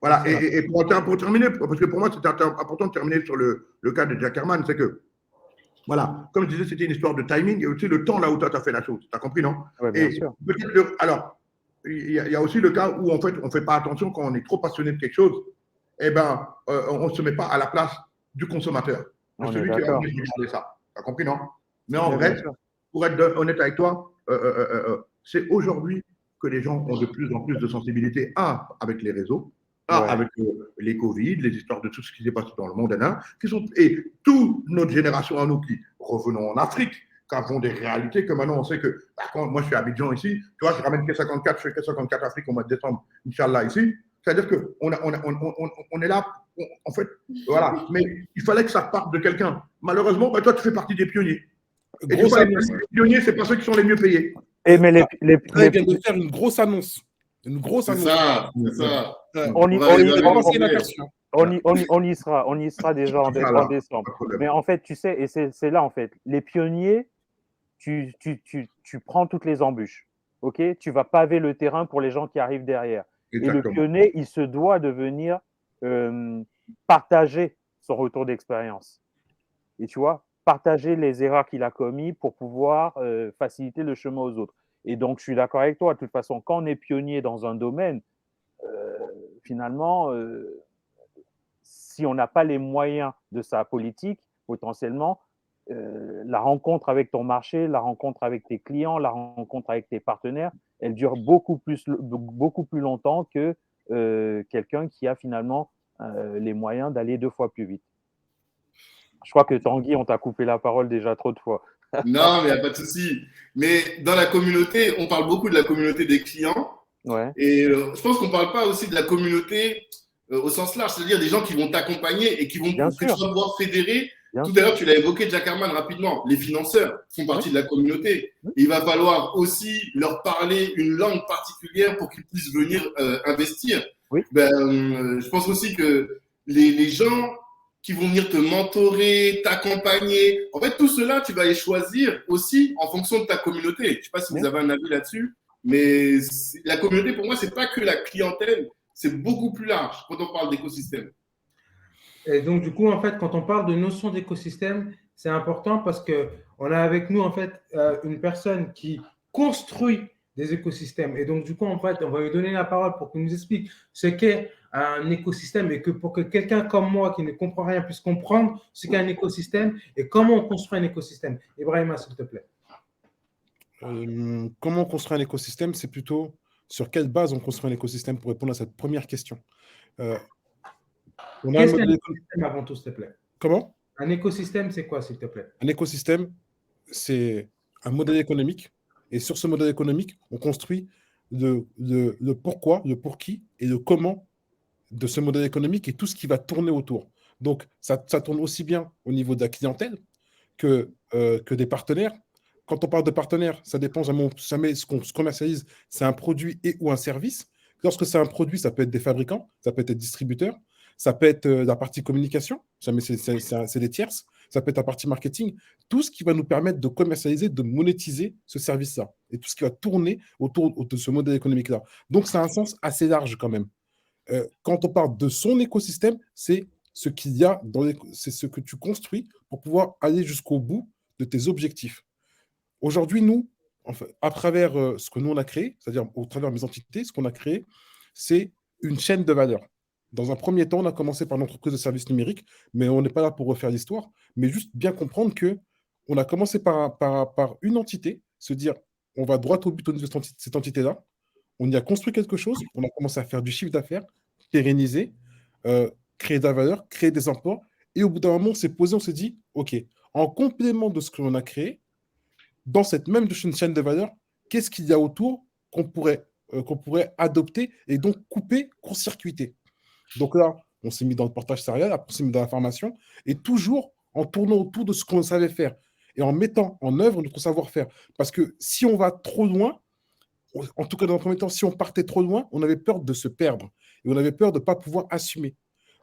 Voilà. Et pour terminer, parce que pour moi, c'était important de terminer sur le cas de Jack Herman, c'est que, voilà, comme je disais, c'était une histoire de timing et aussi le temps là où toi, tu as fait la chose. Tu as compris, non? Ouais, bien sûr. Alors, il y a aussi le cas où, en fait, on ne fait pas attention quand on est trop passionné de quelque chose, eh ben, on ne se met pas à la place du consommateur, de On est celui qui a d'accord. envie de regarder ça. Tu as compris, non? Mais en Ouais, vrai, bien sûr. pour être honnête avec toi, c'est aujourd'hui que les gens ont de plus en plus de sensibilité, avec les réseaux, Ouais. avec les Covid, les histoires de tout ce qui s'est passé dans le monde, et toute notre génération à nous qui revenons en Afrique, qui avons des réalités que maintenant on sait que, quand moi je suis à Abidjan ici, tu vois, je ramène K54, je fais K54 Afrique au mois de décembre, Inch'Allah ici, c'est-à-dire qu'on est là, en fait, voilà, mais il fallait que ça parte de quelqu'un. Malheureusement, toi tu fais partie des pionniers. Et Grosse les annonce. pionniers, c'est pas ceux qui sont les mieux payés. Et mais Là, il vient de faire une grosse annonce. Une grosse C'est annonce. ça, c'est ça. on y sera déjà en Voilà, décembre. pas de problème. Mais en fait, tu sais, et c'est là en fait, les pionniers, tu prends toutes les embûches. Ok, tu vas paver le terrain pour les gens qui arrivent derrière. Exactement. Et le pionnier, il se doit de venir partager son retour d'expérience. et tu vois, partager les erreurs qu'il a commises pour pouvoir faciliter le chemin aux autres. Et donc, je suis d'accord avec toi. De toute façon, quand on est pionnier dans un domaine, finalement, si on n'a pas les moyens de sa politique, potentiellement, la rencontre avec ton marché, la rencontre avec tes clients, la rencontre avec tes partenaires, elle dure beaucoup plus longtemps que quelqu'un qui a finalement les moyens d'aller 2 fois plus vite. Je crois que Tanguy, on t'a coupé la parole déjà trop de fois. Non, mais il n'y a pas de souci. Mais dans la communauté, on parle beaucoup de la communauté des clients. Ouais. Et je pense qu'on ne parle pas aussi de la communauté au sens large, c'est-à-dire des gens qui vont t'accompagner et qui vont que tu vas pouvoir fédérer. Tout à l'heure, tu l'as évoqué, Jack Herman, rapidement. Les financeurs font partie de la communauté. Et il va falloir aussi leur parler une langue particulière pour qu'ils puissent venir investir. Oui. Je pense aussi que les gens qui vont venir te mentorer, t'accompagner, en fait, tout cela, tu vas les choisir aussi en fonction de ta communauté. Je ne sais pas si vous avez un avis là-dessus, mais la communauté, pour moi, ce n'est pas que la clientèle, c'est beaucoup plus large quand on parle d'écosystème. Et donc, du coup, en fait, quand on parle de notion d'écosystème, c'est important parce qu'on a avec nous, en fait, une personne qui construit des écosystèmes. Et donc, du coup, en fait, on va lui donner la parole pour qu'il nous explique ce qu'est un écosystème et que pour que quelqu'un comme moi qui ne comprend rien puisse comprendre ce qu'est un écosystème et comment on construit un écosystème. Ibrahima, s'il te plaît. Comment on construit un écosystème, c'est plutôt sur quelle base on construit un écosystème pour répondre à cette première question. Qu'est-ce qu'un écosystème avant tout, s'il te plaît? Comment? Un écosystème, c'est quoi, s'il te plaît? Un écosystème, c'est un modèle économique. Et sur ce modèle économique, on construit le pourquoi, le pour qui et le comment de ce modèle économique et tout ce qui va tourner autour. Donc, ça tourne aussi bien au niveau de la clientèle que des partenaires. Quand on parle de partenaires, ça dépend jamais ce qu'on commercialise, c'est un produit et ou un service. Lorsque c'est un produit, ça peut être des fabricants, ça peut être des distributeurs, ça peut être la partie communication, jamais c'est des tierces, ça peut être la partie marketing, tout ce qui va nous permettre de commercialiser, de monétiser ce service-là et tout ce qui va tourner autour de ce modèle économique-là. Donc, ça a un sens assez large quand même. Quand on parle de son écosystème, c'est ce qu'il y a c'est ce que tu construis pour pouvoir aller jusqu'au bout de tes objectifs. Aujourd'hui, nous, enfin, à travers ce que nous on a créé, c'est-à-dire au travers de mes entités, ce qu'on a créé, c'est une chaîne de valeur. Dans un premier temps, on a commencé par l'entreprise de services numériques, mais on n'est pas là pour refaire l'histoire, mais juste bien comprendre que on a commencé par une entité, se dire on va droit au but au niveau de cette entité-là, on y a construit quelque chose, on a commencé à faire du chiffre d'affaires, pérenniser, créer de la valeur, créer des emplois, et au bout d'un moment, on s'est posé, on s'est dit, OK, en complément de ce que l'on a créé, dans cette même chaîne de valeur, qu'est-ce qu'il y a autour qu'on pourrait adopter et donc couper, court-circuiter. Donc là, on s'est mis dans le portage salarial, après on s'est mis dans la formation, et toujours en tournant autour de ce qu'on savait faire et en mettant en œuvre notre savoir-faire. Parce que si on va trop loin, en tout cas dans le premier temps, si on partait trop loin, on avait peur de se perdre et on avait peur de ne pas pouvoir assumer.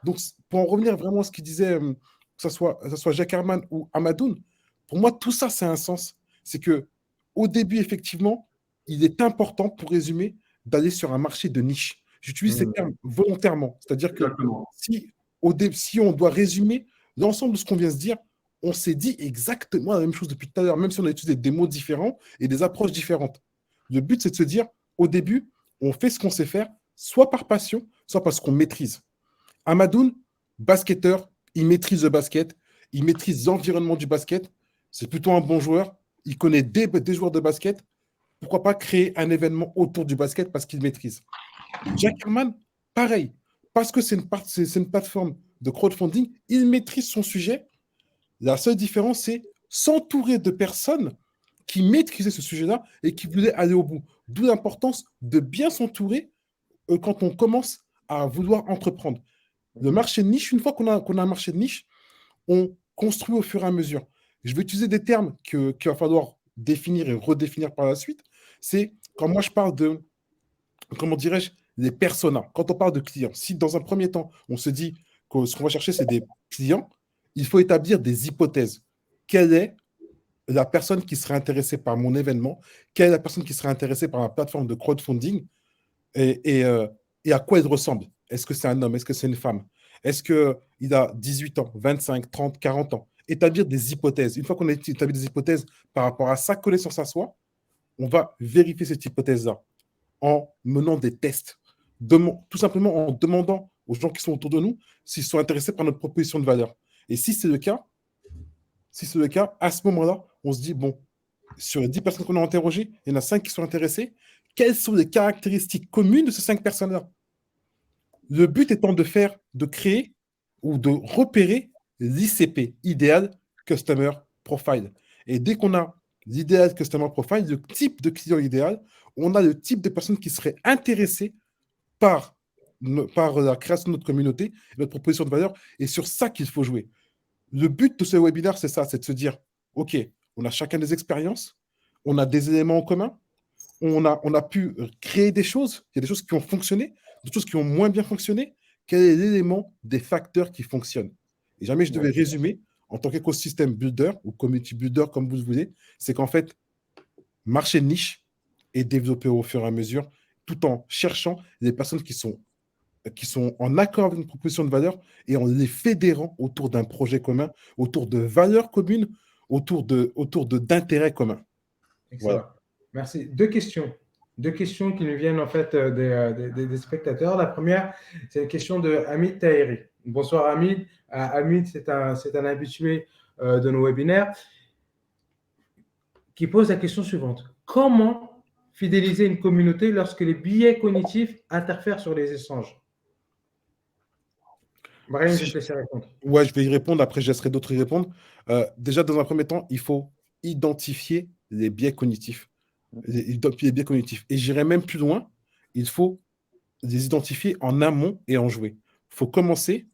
Donc, pour en revenir vraiment à ce qu'il disait, que ce soit Jack Herman ou Hamadoun, pour moi, tout ça, c'est un sens. C'est qu'au début, effectivement, il est important, pour résumer, d'aller sur un marché de niche. J'utilise ces termes volontairement. C'est-à-dire que si on doit résumer l'ensemble de ce qu'on vient de se dire, on s'est dit exactement la même chose depuis tout à l'heure, même si on a utilisé des mots différents et des approches différentes. Le but, c'est de se dire, au début, on fait ce qu'on sait faire, soit par passion, soit parce qu'on maîtrise. Hamadoun, basketteur, il maîtrise le basket, il maîtrise l'environnement du basket, c'est plutôt un bon joueur, il connaît des joueurs de basket, pourquoi pas créer un événement autour du basket parce qu'il maîtrise. Jack Herman, pareil, parce que c'est une plateforme de crowdfunding, il maîtrise son sujet. La seule différence, c'est s'entourer de personnes qui maîtrisaient ce sujet-là et qui voulaient aller au bout. D'où l'importance de bien s'entourer quand on commence à vouloir entreprendre. Le marché de niche, une fois qu'on a un marché de niche, on construit au fur et à mesure. Je vais utiliser des termes qu'il va falloir définir et redéfinir par la suite. C'est quand moi je parle de, comment dirais-je, les personas. Quand on parle de clients, si dans un premier temps, on se dit que ce qu'on va chercher, c'est des clients, il faut établir des hypothèses. Quelle est la personne qui serait intéressée par mon événement? Quelle est la personne qui serait intéressée par ma plateforme de crowdfunding? Et à quoi il ressemble? Est-ce que c'est un homme? Est-ce que c'est une femme? Est-ce qu'il a 18 ans, 25, 30, 40 ans? établir des hypothèses. Une fois qu'on a établi des hypothèses par rapport à sa connaissance à soi, on va vérifier cette hypothèse-là en menant des tests. Tout simplement en demandant aux gens qui sont autour de nous s'ils sont intéressés par notre proposition de valeur. Et si c'est le cas, à ce moment-là, on se dit, bon, sur les 10 personnes qu'on a interrogées, il y en a 5 qui sont intéressées. Quelles sont les caractéristiques communes de ces 5 personnes-là? Le but étant de créer ou de repérer l'ICP, Ideal Customer Profile. Et dès qu'on a l'Ideal Customer Profile, le type de client idéal, on a le type de personnes qui seraient intéressées par la création de notre communauté, notre proposition de valeur, et sur ça qu'il faut jouer. Le but de ce webinaire, c'est ça, c'est de se dire, OK, on a chacun des expériences, on a des éléments en commun, on a pu créer des choses, il y a des choses qui ont fonctionné, des choses qui ont moins bien fonctionné. Quel est l'élément des facteurs qui fonctionnent? Et jamais je devais résumer, en tant qu'écosystème builder ou community builder, comme vous le voulez, c'est qu'en fait, marché de niche et développer au fur et à mesure, tout en cherchant les personnes qui sont en accord avec une proposition de valeur et en les fédérant autour d'un projet commun, autour de valeurs communes, autour d'intérêts communs. Excellent. Voilà. Merci. Deux questions qui nous viennent en fait des spectateurs. La première, c'est une question de Hamid Tahiri. Bonsoir Hamid. Hamid, c'est un habitué de nos webinaires qui pose la question suivante. Comment fidéliser une communauté lorsque les biais cognitifs interfèrent sur les échanges? Brahim, je vais te laisser répondre. Ouais, je vais y répondre. Après, je laisserai d'autres y répondre. Déjà, dans un premier temps, il faut identifier les biais cognitifs. Les biais cognitifs. Et j'irai même plus loin. Il faut les identifier en amont et en jouer. Il faut commencer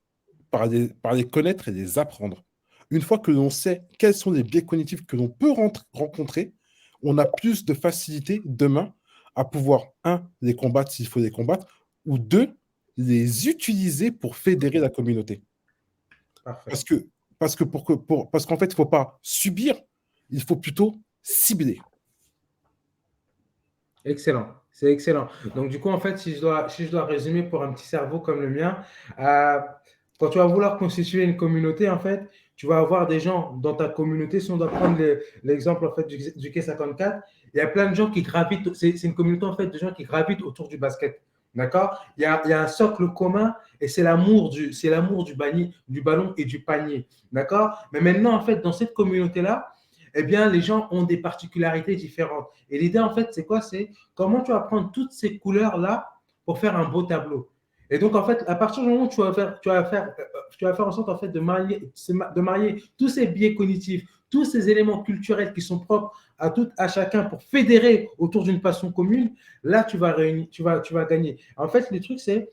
par les connaître et les apprendre. Une fois que l'on sait quels sont les biais cognitifs que l'on peut rencontrer, on a plus de facilité demain à pouvoir, les combattre s'il faut les combattre, ou deux, les utiliser pour fédérer la communauté. Parfait. Parce qu'en fait, il ne faut pas subir, il faut plutôt cibler. Excellent, c'est excellent. Donc, du coup, en fait, si je dois résumer pour un petit cerveau comme le mien, quand tu vas vouloir constituer une communauté, en fait, tu vas avoir des gens dans ta communauté. Si on doit prendre l'exemple en fait, du K54, il y a plein de gens qui gravitent. C'est une communauté en fait, de gens qui gravitent autour du basket. D'accord? Il y a un socle commun et c'est l'amour du ballon et du panier. D'accord? Mais maintenant, en fait, dans cette communauté-là, eh bien, les gens ont des particularités différentes. Et l'idée, en fait, c'est quoi? C'est comment tu vas prendre toutes ces couleurs-là pour faire un beau tableau. Et donc, en fait, à partir du moment où tu vas faire en sorte, en fait, de marier tous ces biais cognitifs, tous ces éléments culturels qui sont propres à chacun pour fédérer autour d'une passion commune, là, tu vas gagner. En fait, le truc, c'est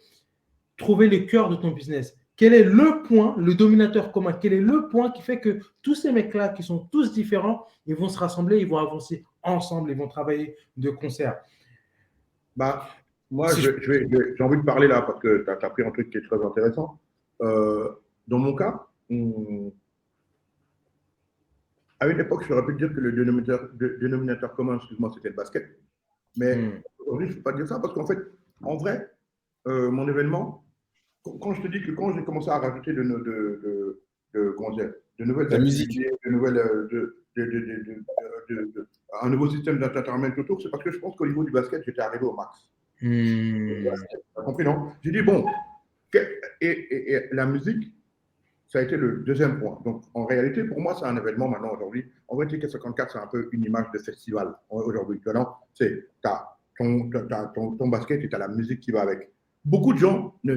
trouver le cœur de ton business. Quel est le point, le dominateur commun? Quel est le point qui fait que tous ces mecs-là, qui sont tous différents, ils vont se rassembler, ils vont avancer ensemble, ils vont travailler de concert? Moi, j'ai envie de parler là parce que tu as pris un truc qui est très intéressant. Dans mon cas, à une époque, j'aurais pu dire que le dénominateur commun, excuse-moi, c'était le basket. Mais aujourd'hui, je ne peux pas dire ça parce qu'en fait, en vrai, mon événement, quand je te dis que quand j'ai commencé à rajouter de nouvelles activités, un nouveau système d'entertainment autour, c'est parce que je pense qu'au niveau du basket, j'étais arrivé au max. Tu as compris, non? J'ai dit, bon, et la musique, ça a été le deuxième point. Donc, en réalité, pour moi, c'est un événement maintenant aujourd'hui. En vrai, K54, c'est un peu une image de festival aujourd'hui. Tu as ton basket et tu as la musique qui va avec. Beaucoup de gens ne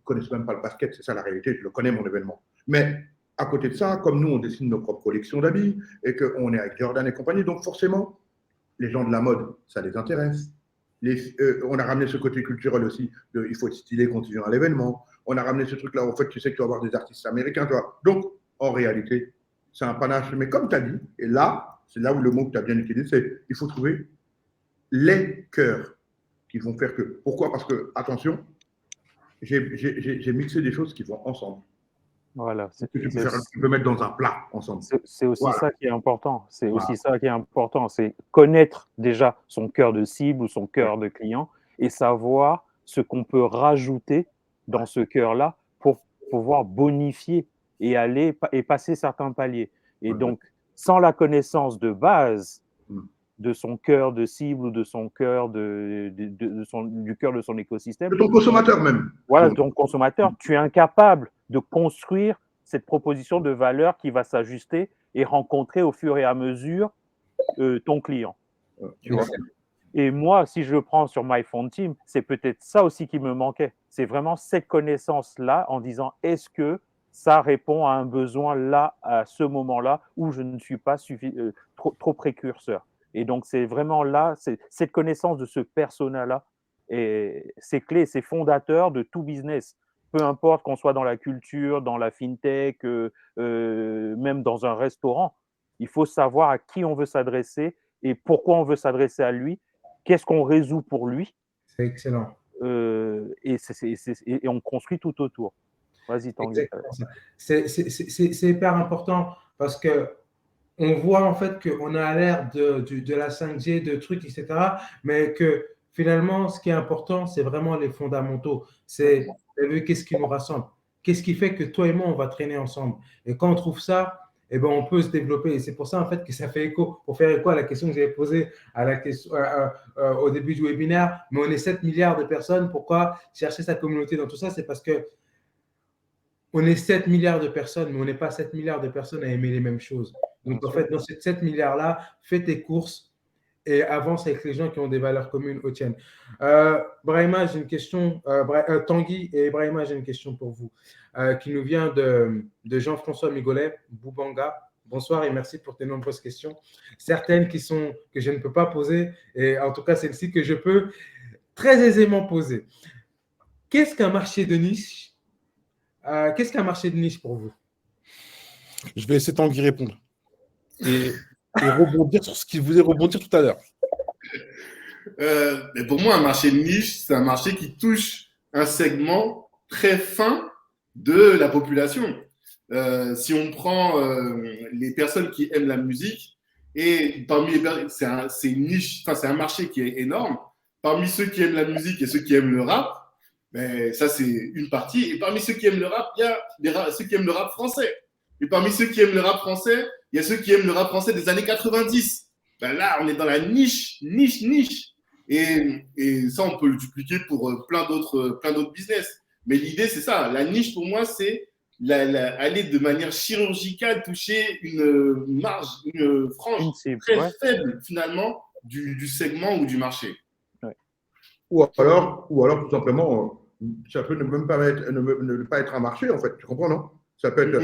connaissent même pas le basket, c'est ça la réalité, je le connais mon événement. Mais à côté de ça, comme nous, on dessine nos propres collections d'habits et qu'on est avec Jordan et compagnie, donc forcément, les gens de la mode, ça les intéresse. On a ramené ce côté culturel aussi, il faut être stylé quand tu viens à l'événement. On a ramené ce truc-là, en fait, tu sais que tu vas avoir des artistes américains, tu vois. Donc, en réalité, c'est un panache. Mais comme tu as dit, et là, c'est là où le mot que tu as bien utilisé, c'est il faut trouver les cœurs qui vont faire que. Pourquoi? Parce que, attention, j'ai mixé des choses qui vont ensemble. Voilà. Tu peux mettre dans un plat ensemble. C'est aussi ça qui est important. C'est aussi ça qui est important. C'est connaître déjà son cœur de cible ou son cœur de client et savoir ce qu'on peut rajouter dans ce cœur-là pour pouvoir bonifier et et passer certains paliers. Et donc, sans la connaissance de base de son cœur de cible ou de son cœur du cœur de son écosystème. De ton consommateur même. Voilà, ton consommateur, tu es incapable de construire cette proposition de valeur qui va s'ajuster et rencontrer au fur et à mesure ton client. Tu vois. Et moi, si je le prends sur MyPhoneTeam, c'est peut-être ça aussi qui me manquait. C'est vraiment cette connaissance-là en disant est-ce que ça répond à un besoin là, à ce moment-là, où je ne suis pas trop précurseur. Et donc, c'est vraiment là, cette connaissance de ce persona-là, et c'est clé, c'est fondateur de tout business. Peu importe qu'on soit dans la culture, dans la fintech, même dans un restaurant, il faut savoir à qui on veut s'adresser et pourquoi on veut s'adresser à lui, qu'est-ce qu'on résout pour lui. C'est excellent. Et on construit tout autour. Vas-y, Tanguy. C'est hyper important parce que on voit en fait qu'on a l'air de la 5G, de trucs, etc. Mais que finalement, ce qui est important, c'est vraiment les fondamentaux. C'est qu'est-ce qui nous rassemble. Qu'est-ce qui fait que toi et moi, on va traîner ensemble. Et quand on trouve ça, eh ben, on peut se développer. Et c'est pour ça en fait que ça fait écho, pour faire écho à la question que j'avais posée au début du webinaire. Mais on est 7 milliards de personnes. Pourquoi chercher sa communauté dans tout ça? C'est parce que on est 7 milliards de personnes, mais on n'est pas 7 milliards de personnes à aimer les mêmes choses. Donc, en fait, dans ces 7 milliards-là, fais tes courses et avance avec les gens qui ont des valeurs communes aux tiennes. Brahima, j'ai une question. Tanguy et Brahima, j'ai une question pour vous qui nous vient de Jean-François Migolet, Boubanga. Bonsoir et merci pour tes nombreuses questions. Certaines que je ne peux pas poser et en tout cas celle-ci que je peux très aisément poser. Qu'est-ce qu'un marché de niche? Qu'est-ce qu'un marché de niche pour vous? Je vais laisser Tanguy répondre. Et rebondir sur ce qu'il voulait rebondir tout à l'heure. Mais pour moi, un marché de niche, c'est un marché qui touche un segment très fin de la population. Si on prend les personnes qui aiment la musique, et parmi les personnes, c'est une niche, enfin c'est un marché qui est énorme. Parmi ceux qui aiment la musique et ceux qui aiment le rap, ben, ça c'est une partie. Et parmi ceux qui aiment le rap, il y a ceux qui aiment le rap français. Et parmi ceux qui aiment le rap français, il y a ceux qui aiment le rap français des années 90. Ben là, on est dans la niche. Et ça, on peut le dupliquer pour plein d'autres business. Mais l'idée, c'est ça. La niche, pour moi, c'est aller de manière chirurgicale toucher une marge, une frange très faible, finalement, du segment ou du marché. Ouais. Ou alors, tout simplement, ça peut même pas ne pas être un marché, en fait. Tu comprends, non? Ça peut être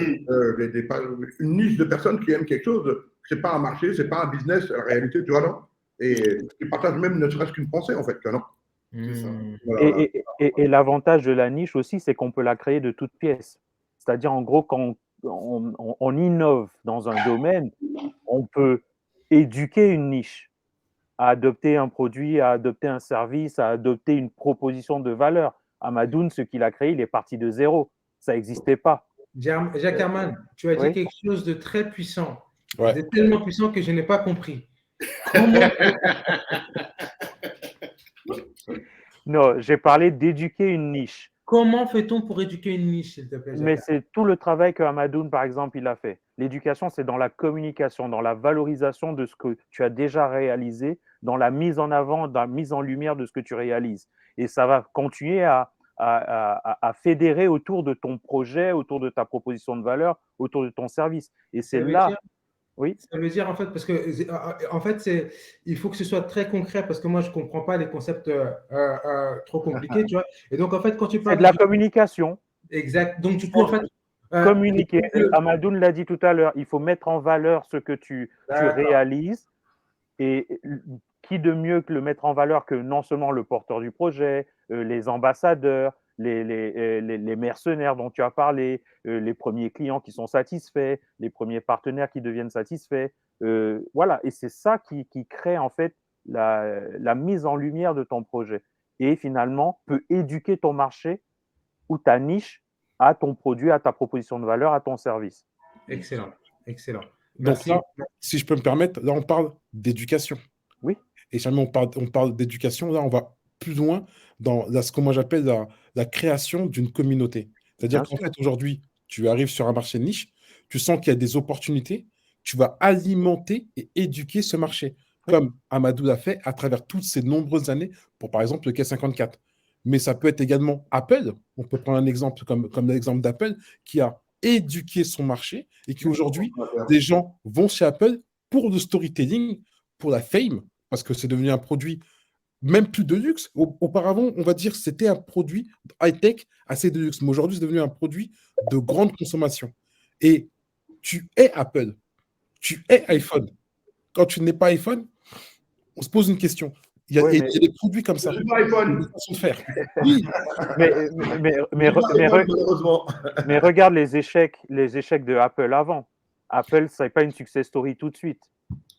une niche de personnes qui aiment quelque chose. C'est pas un marché, c'est pas un business, en réalité, tu vois, non? Et tu partages même ne serait-ce qu'une pensée, en fait, non? Voilà. Et l'avantage de la niche aussi, c'est qu'on peut la créer de toutes pièces. C'est-à-dire, en gros, quand on innove dans un domaine, on peut éduquer une niche à adopter un produit, à adopter un service, à adopter une proposition de valeur. Amadoun, ce qu'il a créé, il est parti de zéro. Ça n'existait pas. Jacques Herman, tu as dit quelque chose de très puissant, de tellement puissant que je n'ai pas compris. Comment... Non, j'ai parlé d'éduquer une niche. Comment fait-on pour éduquer une niche, s'il te plaît? Mais c'est tout le travail que Amadoun, par exemple, il a fait. L'éducation, c'est dans la communication, dans la valorisation de ce que tu as déjà réalisé, dans la mise en avant, dans la mise en lumière de ce que tu réalises. Et ça va continuer à fédérer autour de ton projet, autour de ta proposition de valeur, autour de ton service. Et c'est là... Oui. Ça veut dire, en fait, parce que, en fait, il faut que ce soit très concret, parce que moi, je ne comprends pas les concepts trop compliqués, tu vois. Et donc, en fait, quand tu parles... C'est de la communication. Exact. Donc, du coup, en fait... communiquer. Amadoun l'a dit tout à l'heure, il faut mettre en valeur ce que tu réalises. Et qui de mieux que le mettre en valeur que non seulement le porteur du projet, les ambassadeurs, les mercenaires dont tu as parlé, les premiers clients qui sont satisfaits, les premiers partenaires qui deviennent satisfaits. Voilà, et c'est ça qui crée en fait la mise en lumière de ton projet. Et finalement, peut éduquer ton marché ou ta niche à ton produit, à ta proposition de valeur, à ton service. Excellent, excellent. Merci. Donc là, si je peux me permettre, là on parle d'éducation. Oui. Et si on parle d'éducation, là on va plus loin dans ce que moi j'appelle la création d'une communauté. C'est-à-dire qu'en fait aujourd'hui, tu arrives sur un marché de niche, tu sens qu'il y a des opportunités, tu vas alimenter et éduquer ce marché, comme Amadou l'a fait à travers toutes ces nombreuses années pour, par exemple, le K54. Mais ça peut être également Apple. On peut prendre un exemple comme l'exemple d'Apple qui a éduqué son marché et qui aujourd'hui, des gens vont chez Apple pour le storytelling, pour la fame, parce que c'est devenu un produit même plus de luxe. Auparavant, on va dire que c'était un produit high-tech assez de luxe, mais aujourd'hui, c'est devenu un produit de grande consommation. Et tu es Apple, tu es iPhone. Quand tu n'es pas iPhone, on se pose une question. Il y a des produits comme ça. Je suis pas iPhone. Des façons de faire. Oui. Mais regarde les échecs de Apple avant. Apple, ce n'est pas une success story tout de suite.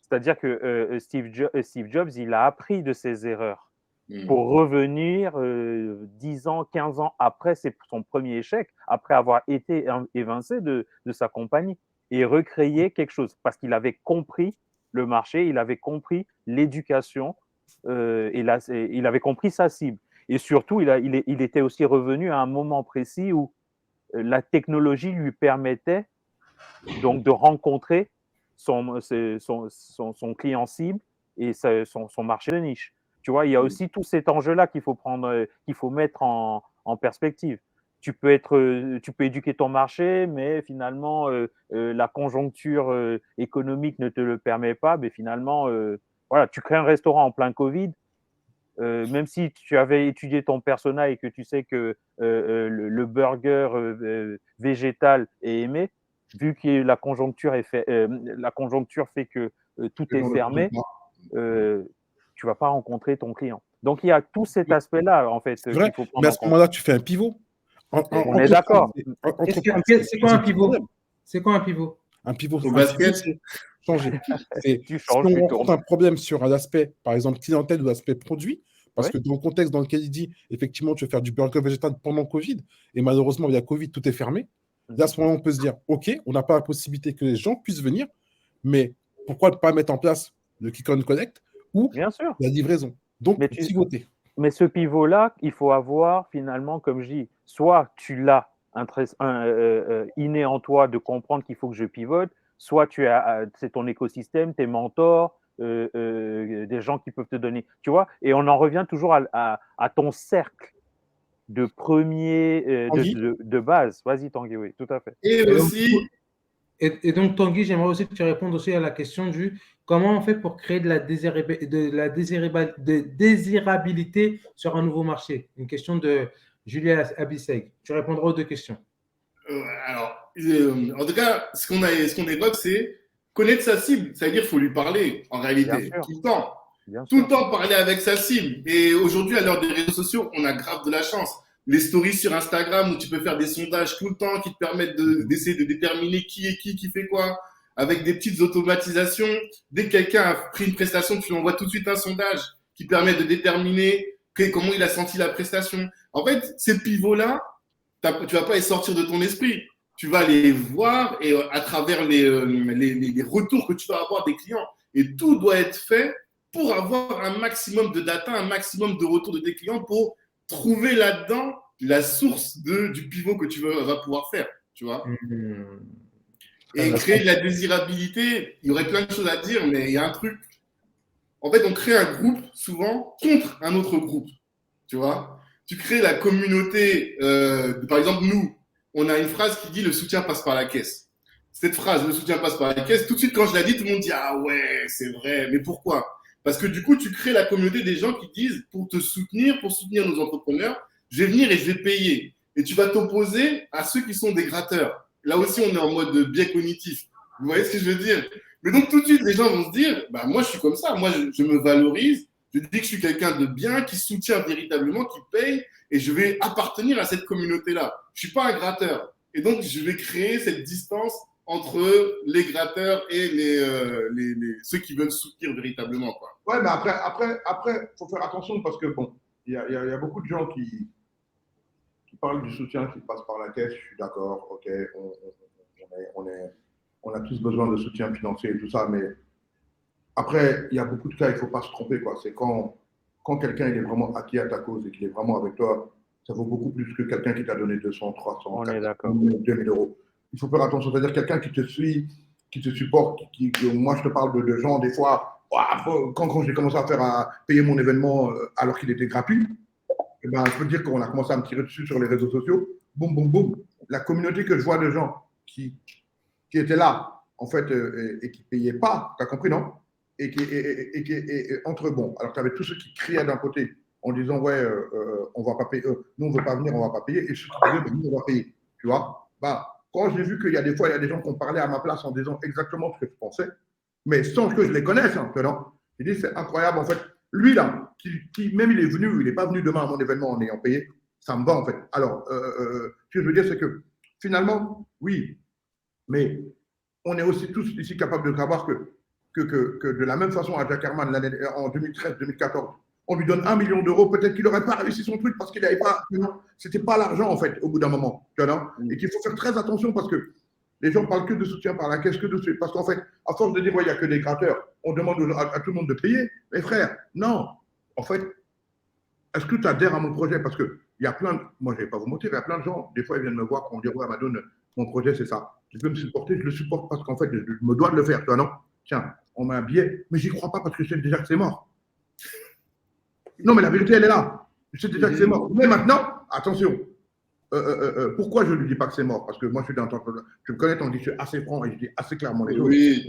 C'est-à-dire que Steve Jobs, il a appris de ses erreurs pour revenir 10 ans, 15 ans après son premier échec, après avoir été évincé de sa compagnie, et recréer quelque chose parce qu'il avait compris le marché, il avait compris l'éducation, il avait compris sa cible. Et surtout, il était aussi revenu à un moment précis où la technologie lui permettait donc de rencontrer son client cible et son marché de niche. Tu vois, il y a aussi tout cet enjeu-là qu'il faut mettre en perspective. Tu peux éduquer ton marché, mais finalement, la conjoncture économique ne te le permet pas. Mais finalement, voilà, tu crées un restaurant en plein Covid. Même si tu avais étudié ton persona et que tu sais que le burger végétal est aimé, vu que la conjoncture fait que tout est fermé, tu ne vas pas rencontrer ton client. Donc, il y a tout cet aspect-là, en fait, qu'il faut prendre en compte. Mais à ce moment-là, tu fais un pivot. On est d'accord. C'est quoi un pivot? C'est quoi un pivot? Un pivot, c'est changer. Si on rencontre un problème sur un aspect, par exemple, clientèle ou l'aspect produit, parce que dans le contexte dans lequel il dit, effectivement, tu veux faire du burger végétal pendant Covid, et malheureusement, il y a Covid, tout est fermé. Là, à ce moment-là, on peut se dire, OK, on n'a pas la possibilité que les gens puissent venir, mais pourquoi ne pas mettre en place le click and collect ou la livraison? Donc, pivoter. Mais ce pivot-là, il faut avoir finalement, comme je dis, soit tu l'as inné en toi de comprendre qu'il faut que je pivote, soit c'est ton écosystème, tes mentors, des gens qui peuvent te donner, tu vois, et on en revient toujours à ton cercle de premier, de base. Vas-y, Tanguy, oui, tout à fait. Et donc, Tanguy, j'aimerais aussi que tu répondes aussi à la question du comment on fait pour créer de la désirabilité sur un nouveau marché. Une question de Julia Abisseg. Tu répondras aux deux questions. Alors, en tout cas, ce qu'on évoque, c'est connaître sa cible. Ça veut dire qu'il faut lui parler, en réalité, tout le temps. Tout le temps parler avec sa cible. Et aujourd'hui, à l'heure des réseaux sociaux, on a grave de la chance. Les stories sur Instagram où tu peux faire des sondages tout le temps qui te permettent d'essayer de déterminer qui est qui fait quoi, avec des petites automatisations. Dès que quelqu'un a pris une prestation, tu lui envoies tout de suite un sondage qui permet de déterminer comment il a senti la prestation. En fait, ces pivots-là, tu vas pas les sortir de ton esprit. Tu vas les voir et à travers les retours que tu vas avoir des clients. Et tout doit être fait pour avoir un maximum de data, un maximum de retours de tes clients pour trouver là-dedans la source du pivot que tu vas pouvoir faire, tu vois. Et créer de la désirabilité, il y aurait plein de choses à dire, mais il y a un truc. En fait, on crée un groupe souvent contre un autre groupe, tu vois. Tu crées la communauté, par exemple, nous, on a une phrase qui dit « le soutien passe par la caisse ». Cette phrase « le soutien passe par la caisse », tout de suite, quand je la dis, tout le monde dit « ah ouais, c'est vrai, mais pourquoi ?» Parce que du coup, tu crées la communauté des gens qui disent « pour te soutenir, pour soutenir nos entrepreneurs, je vais venir et je vais payer ». Et tu vas t'opposer à ceux qui sont des gratteurs. Là aussi, on est en mode biais cognitif. Vous voyez ce que je veux dire? Mais donc, tout de suite, les gens vont se dire bah, « moi, je suis comme ça, moi, je me valorise, je dis que je suis quelqu'un de bien, qui soutient véritablement, qui paye, et je vais appartenir à cette communauté-là. Je ne suis pas un gratteur. Et donc, je vais créer cette distance entre les gratteurs et ceux qui veulent soutenir véritablement. Quoi. Ouais, mais après, faut faire attention parce que bon, il y a beaucoup de gens qui parlent du soutien qui passe par la caisse. Je suis d'accord, ok, on a tous besoin de soutien financier et tout ça, mais après, il y a beaucoup de cas, il ne faut pas se tromper, quoi. C'est quand quelqu'un il est vraiment acquis à ta cause et qu'il est vraiment avec toi, ça vaut beaucoup plus que quelqu'un qui t'a donné 200, 300, On 400, est d'accord. 2000 euros. Il faut faire attention, c'est-à-dire quelqu'un qui te suit, qui te supporte, moi je te parle de gens, des fois, quand j'ai commencé à payer mon événement alors qu'il était gratuit, eh ben, je peux dire qu'on a commencé à me tirer dessus sur les réseaux sociaux, boum, boum, boum. La communauté que je vois de gens qui étaient là, en fait, et qui ne payaient pas, tu as compris, non? Et entre bon, alors tu avais tous ceux qui criaient d'un côté en disant ouais, on va pas payer, nous on veut pas venir, on va pas payer, et ceux qui disaient nous on va payer, tu vois. Quand j'ai vu qu'il y a des fois, il y a des gens qui ont parlé à ma place en disant exactement ce que je pensais, mais sans que je les connaisse, hein, j'ai dit c'est incroyable en fait. Lui là, qui même il est venu, il n'est pas venu demain à mon événement en ayant payé, ça me va en fait. Alors, ce que je veux dire c'est que finalement, oui, mais on est aussi tous ici capables de savoir que de la même façon à Jack Herman en 2013-2014, on lui donne 1 million d'euros, peut-être qu'il n'aurait pas réussi son truc parce qu'il n'avait pas. C'était pas l'argent en fait au bout d'un moment. Tu vois, et qu'il faut faire très attention parce que les gens parlent que de soutien par la caisse, que de suite. Parce qu'en fait, à force de dire il n'y a que des grateurs, on demande à tout le monde de payer. Mais frère, non. En fait, est-ce que tu adhères à mon projet? Parce qu'il y a plein de. Moi, je ne vais pas vous mentir, il y a plein de gens, des fois, ils viennent me voir quand on dit ouais, Madoun, mon projet, c'est ça. Tu peux me supporter, je le supporte parce qu'en fait, je me dois de le faire. Tu vois, non? Tiens, on met un billet, mais j'y crois pas parce que je sais déjà que c'est mort. Non, mais la vérité, elle est là. Je sais déjà que c'est mort. Mais maintenant, attention. Pourquoi je ne lui dis pas que c'est mort? Parce que moi, je suis dans tu me connais, je suis assez franc et je dis assez clairement les choses. Oui.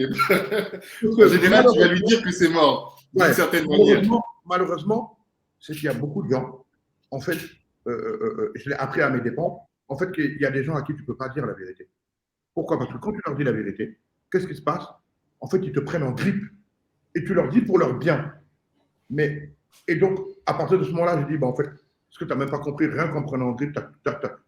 En général, tu vas lui dire que c'est mort, d'une certaine manière. Malheureusement, c'est qu'il y a beaucoup de gens, en fait, je l'ai appris à mes dépens, en fait, qu'il y a des gens à qui tu ne peux pas dire la vérité. Pourquoi? Parce que quand tu leur dis la vérité, qu'est-ce qui se passe? En fait, ils te prennent en grippe et tu leur dis pour leur bien. Et donc, à partir de ce moment-là, je dis, en fait, ce que tu n'as même pas compris, rien qu'en prenant en grippe,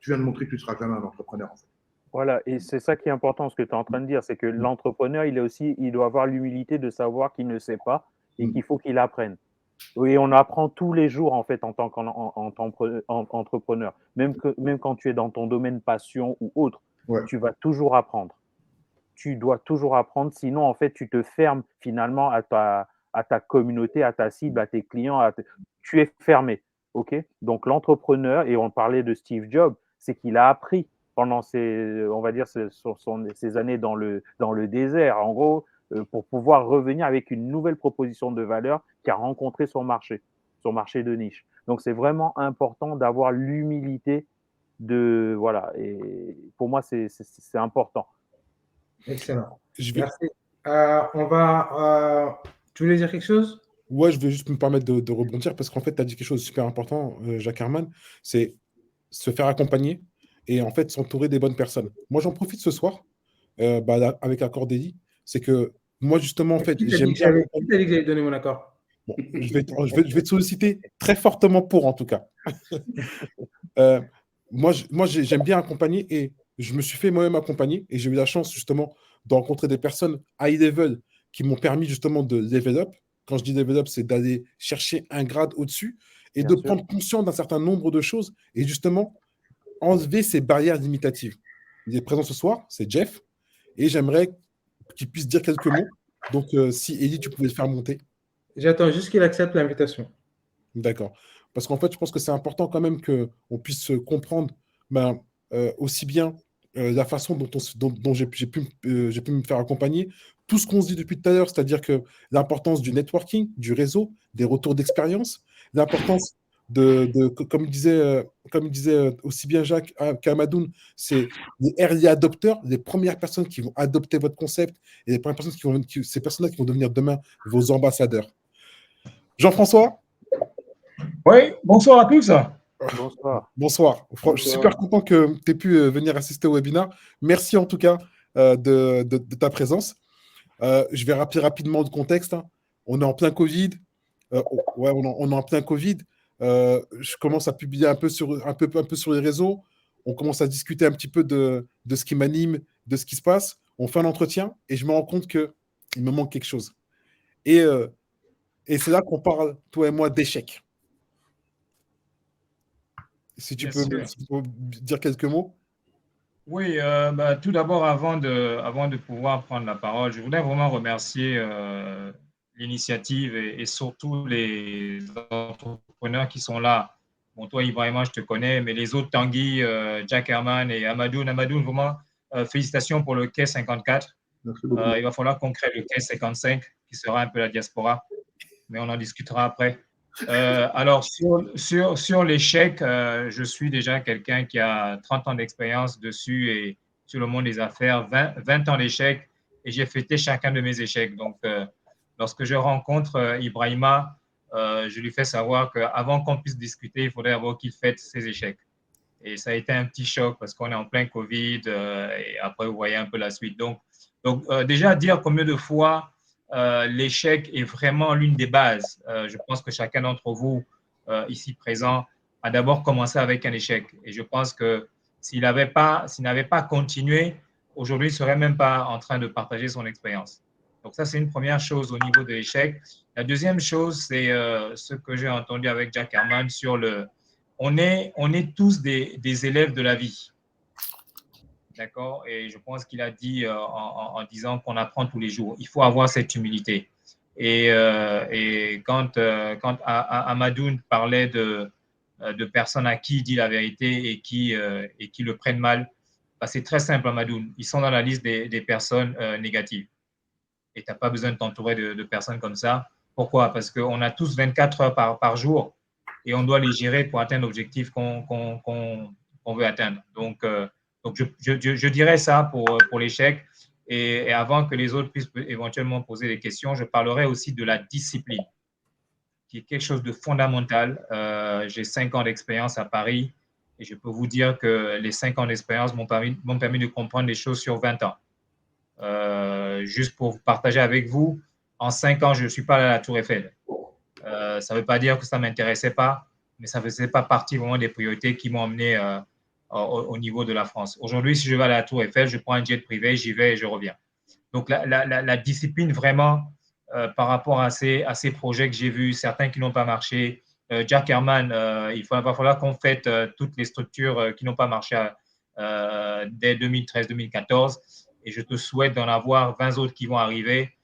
tu viens de montrer que tu ne seras jamais un entrepreneur. En fait. Voilà, et c'est ça qui est important, ce que tu es en train de dire, c'est que l'entrepreneur, il doit avoir l'humilité de savoir qu'il ne sait pas et qu'il faut qu'il apprenne. Oui, on apprend tous les jours, en fait, en tant qu'entrepreneur. Même quand tu es dans ton domaine passion ou autre, tu vas toujours apprendre. Tu dois toujours apprendre, sinon, en fait, tu te fermes finalement à ta communauté, à ta cible, à tes clients. Tu es fermé. Okay, donc, l'entrepreneur, et on parlait de Steve Jobs, c'est qu'il a appris pendant ses années dans le désert, en gros, pour pouvoir revenir avec une nouvelle proposition de valeur qui a rencontré son marché de niche. Donc, c'est vraiment important d'avoir l'humilité de… Voilà, et pour moi, c'est important. Excellent. Merci. Tu voulais dire quelque chose? Ouais, je vais juste me permettre de rebondir parce qu'en fait, tu as dit quelque chose de super important, Jack Herman, c'est se faire accompagner et en fait s'entourer des bonnes personnes. Moi, j'en profite ce soir avec Accordélie, c'est que moi, justement, en fait, j'aime bien… Qui t'a dit que j'allais donner mon accord? Bon, je vais te solliciter très fortement pour, en tout cas. Moi, j'aime bien accompagner et je me suis fait moi-même accompagner et j'ai eu la chance, justement, de rencontrer des personnes high level qui m'ont permis, justement, de level up. Quand je dis level up, c'est d'aller chercher un grade au-dessus et de prendre conscience d'un certain nombre de choses et, justement, enlever ces barrières limitatives. Il est présent ce soir, c'est Jeff, et j'aimerais qu'il puisse dire quelques mots. Donc, si Elie, tu pouvais le faire monter. J'attends juste qu'il accepte l'invitation. D'accord. Parce qu'en fait, je pense que c'est important quand même qu'on puisse comprendre aussi bien la façon dont j'ai pu me faire accompagner, tout ce qu'on se dit depuis tout à l'heure, c'est-à-dire que l'importance du networking, du réseau, des retours d'expérience, l'importance comme il disait aussi bien Jacques qu'Amadoun, c'est les early adopters, les premières personnes qui vont adopter votre concept et les premières personnes ces personnes-là qui vont devenir demain vos ambassadeurs. Jean-François? Oui, bonsoir à tous. Bonsoir. Je suis super content que tu aies pu venir assister au webinaire. Merci en tout cas de ta présence. Je vais rappeler rapidement le contexte. On est en plein Covid. On est en plein Covid. Je commence à publier un peu sur les réseaux. On commence à discuter un petit peu de ce qui m'anime, de ce qui se passe. On fait un entretien et je me rends compte qu'il me manque quelque chose. Et c'est là qu'on parle, toi et moi, d'échecs. Si tu peux dire quelques mots. Oui, tout d'abord, avant de pouvoir prendre la parole, je voudrais vraiment remercier l'initiative et surtout les entrepreneurs qui sont là Bon, toi, Ibrahima, je te connais, mais les autres, Tanguy, Jack Herman et Amadoun. Amadoun, vraiment, félicitations pour le quai 54. Merci beaucoup. Il va falloir qu'on crée le quai 55, qui sera un peu la diaspora, mais on en discutera après. Alors, sur l'échec, je suis déjà quelqu'un qui a 30 ans d'expérience dessus et sur le monde des affaires, 20 ans d'échecs, et j'ai fêté chacun de mes échecs. Donc, lorsque je rencontre Ibrahima, je lui fais savoir qu'avant qu'on puisse discuter, il faudrait d'abord qu'il fête ses échecs. Et ça a été un petit choc parce qu'on est en plein Covid et après, vous voyez un peu la suite. Donc déjà, dire combien de fois l'échec est vraiment l'une des bases. Je pense que chacun d'entre vous ici présent a d'abord commencé avec un échec. Et je pense que s'il n'avait pas continué, aujourd'hui, il ne serait même pas en train de partager son expérience. Donc ça, c'est une première chose au niveau de l'échec. La deuxième chose, c'est ce que j'ai entendu avec Jack Herman sur le... On est tous des élèves de la vie. D'accord? Et je pense qu'il a dit en disant qu'on apprend tous les jours. Il faut avoir cette humilité. Et quand Amadoun parlait de personnes à qui il dit la vérité et qui le prennent mal, bah, c'est très simple, Amadoun. Ils sont dans la liste des personnes négatives. Et tu n'as pas besoin de t'entourer de personnes comme ça. Pourquoi? Parce qu'on a tous 24 heures par jour et on doit les gérer pour atteindre l'objectif qu'on veut atteindre. Donc je dirais ça pour l'échec. Et avant que les autres puissent éventuellement poser des questions, je parlerai aussi de la discipline, qui est quelque chose de fondamental. J'ai 5 ans d'expérience à Paris et je peux vous dire que les 5 ans d'expérience m'ont permis de comprendre les choses sur 20 ans. Juste pour partager avec vous, en 5 ans, je ne suis pas allé à la Tour Eiffel. Ça ne veut pas dire que ça ne m'intéressait pas, mais ça ne faisait pas partie vraiment des priorités qui m'ont emmené au niveau de la France. Aujourd'hui, si je vais à la Tour Eiffel, je prends un jet privé, j'y vais et je reviens. Donc, la discipline vraiment par rapport à ces projets que j'ai vus, certains qui n'ont pas marché. Jack Herman, il va falloir qu'on fête toutes les structures qui n'ont pas marché dès 2013-2014. Et je te souhaite d'en avoir 20 autres qui vont arriver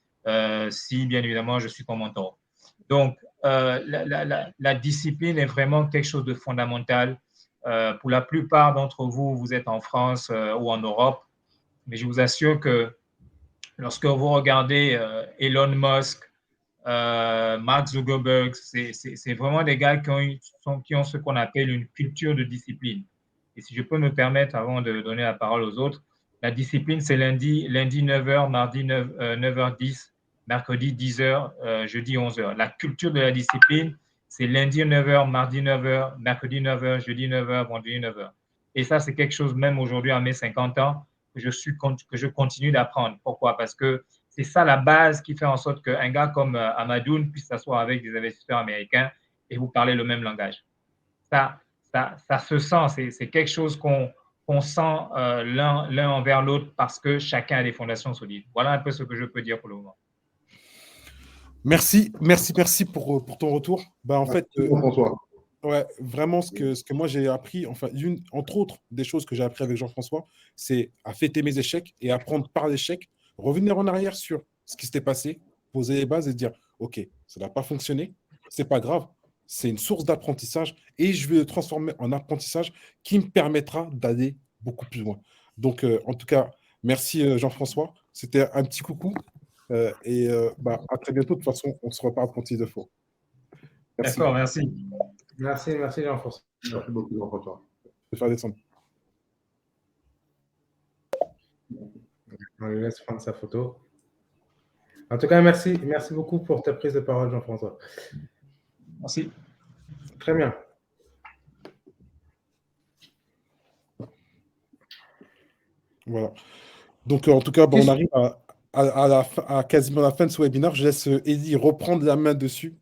si, bien évidemment, je suis ton mentor. Donc, la discipline est vraiment quelque chose de fondamental. Pour la plupart d'entre vous, vous êtes en France ou en Europe, mais je vous assure que lorsque vous regardez Elon Musk, Mark Zuckerberg, c'est vraiment des gars qui ont ce qu'on appelle une culture de discipline. Et si je peux me permettre, avant de donner la parole aux autres, la discipline, c'est lundi 9h, mardi 9h10, mercredi 10h, jeudi 11h. La culture de la discipline, c'est lundi 9h, mardi 9h, mercredi 9h, jeudi 9h, vendredi 9h. Et ça, c'est quelque chose, même aujourd'hui, à mes 50 ans, que je continue d'apprendre. Pourquoi? Parce que c'est ça la base qui fait en sorte qu'un gars comme Amadoun puisse s'asseoir avec des investisseurs américains et vous parler le même langage. Ça se sent, c'est quelque chose qu'on sent l'un envers l'autre parce que chacun a des fondations solides. Voilà un peu ce que je peux dire pour le moment. Merci pour ton retour. Ben, en fait, François. Ouais, vraiment, ce que moi j'ai appris, enfin, entre autres des choses que j'ai appris avec Jean-François, c'est à fêter mes échecs et apprendre par l'échec, revenir en arrière sur ce qui s'était passé, poser les bases et dire, OK, ça n'a pas fonctionné, c'est pas grave, c'est une source d'apprentissage et je vais le transformer en apprentissage qui me permettra d'aller beaucoup plus loin. Donc, en tout cas, merci Jean-François, c'était un petit coucou et à très bientôt. De toute façon, on se reparle quand il le faut. Merci. D'accord, merci. Merci Jean-François. Merci beaucoup Jean-François. Je vais faire descendre. On lui laisse prendre sa photo. En tout cas, merci beaucoup pour ta prise de parole, Jean-François. Merci. Très bien. Voilà. Donc, en tout cas, on arrive à quasiment la fin de ce webinaire. Je laisse Eddie reprendre la main dessus.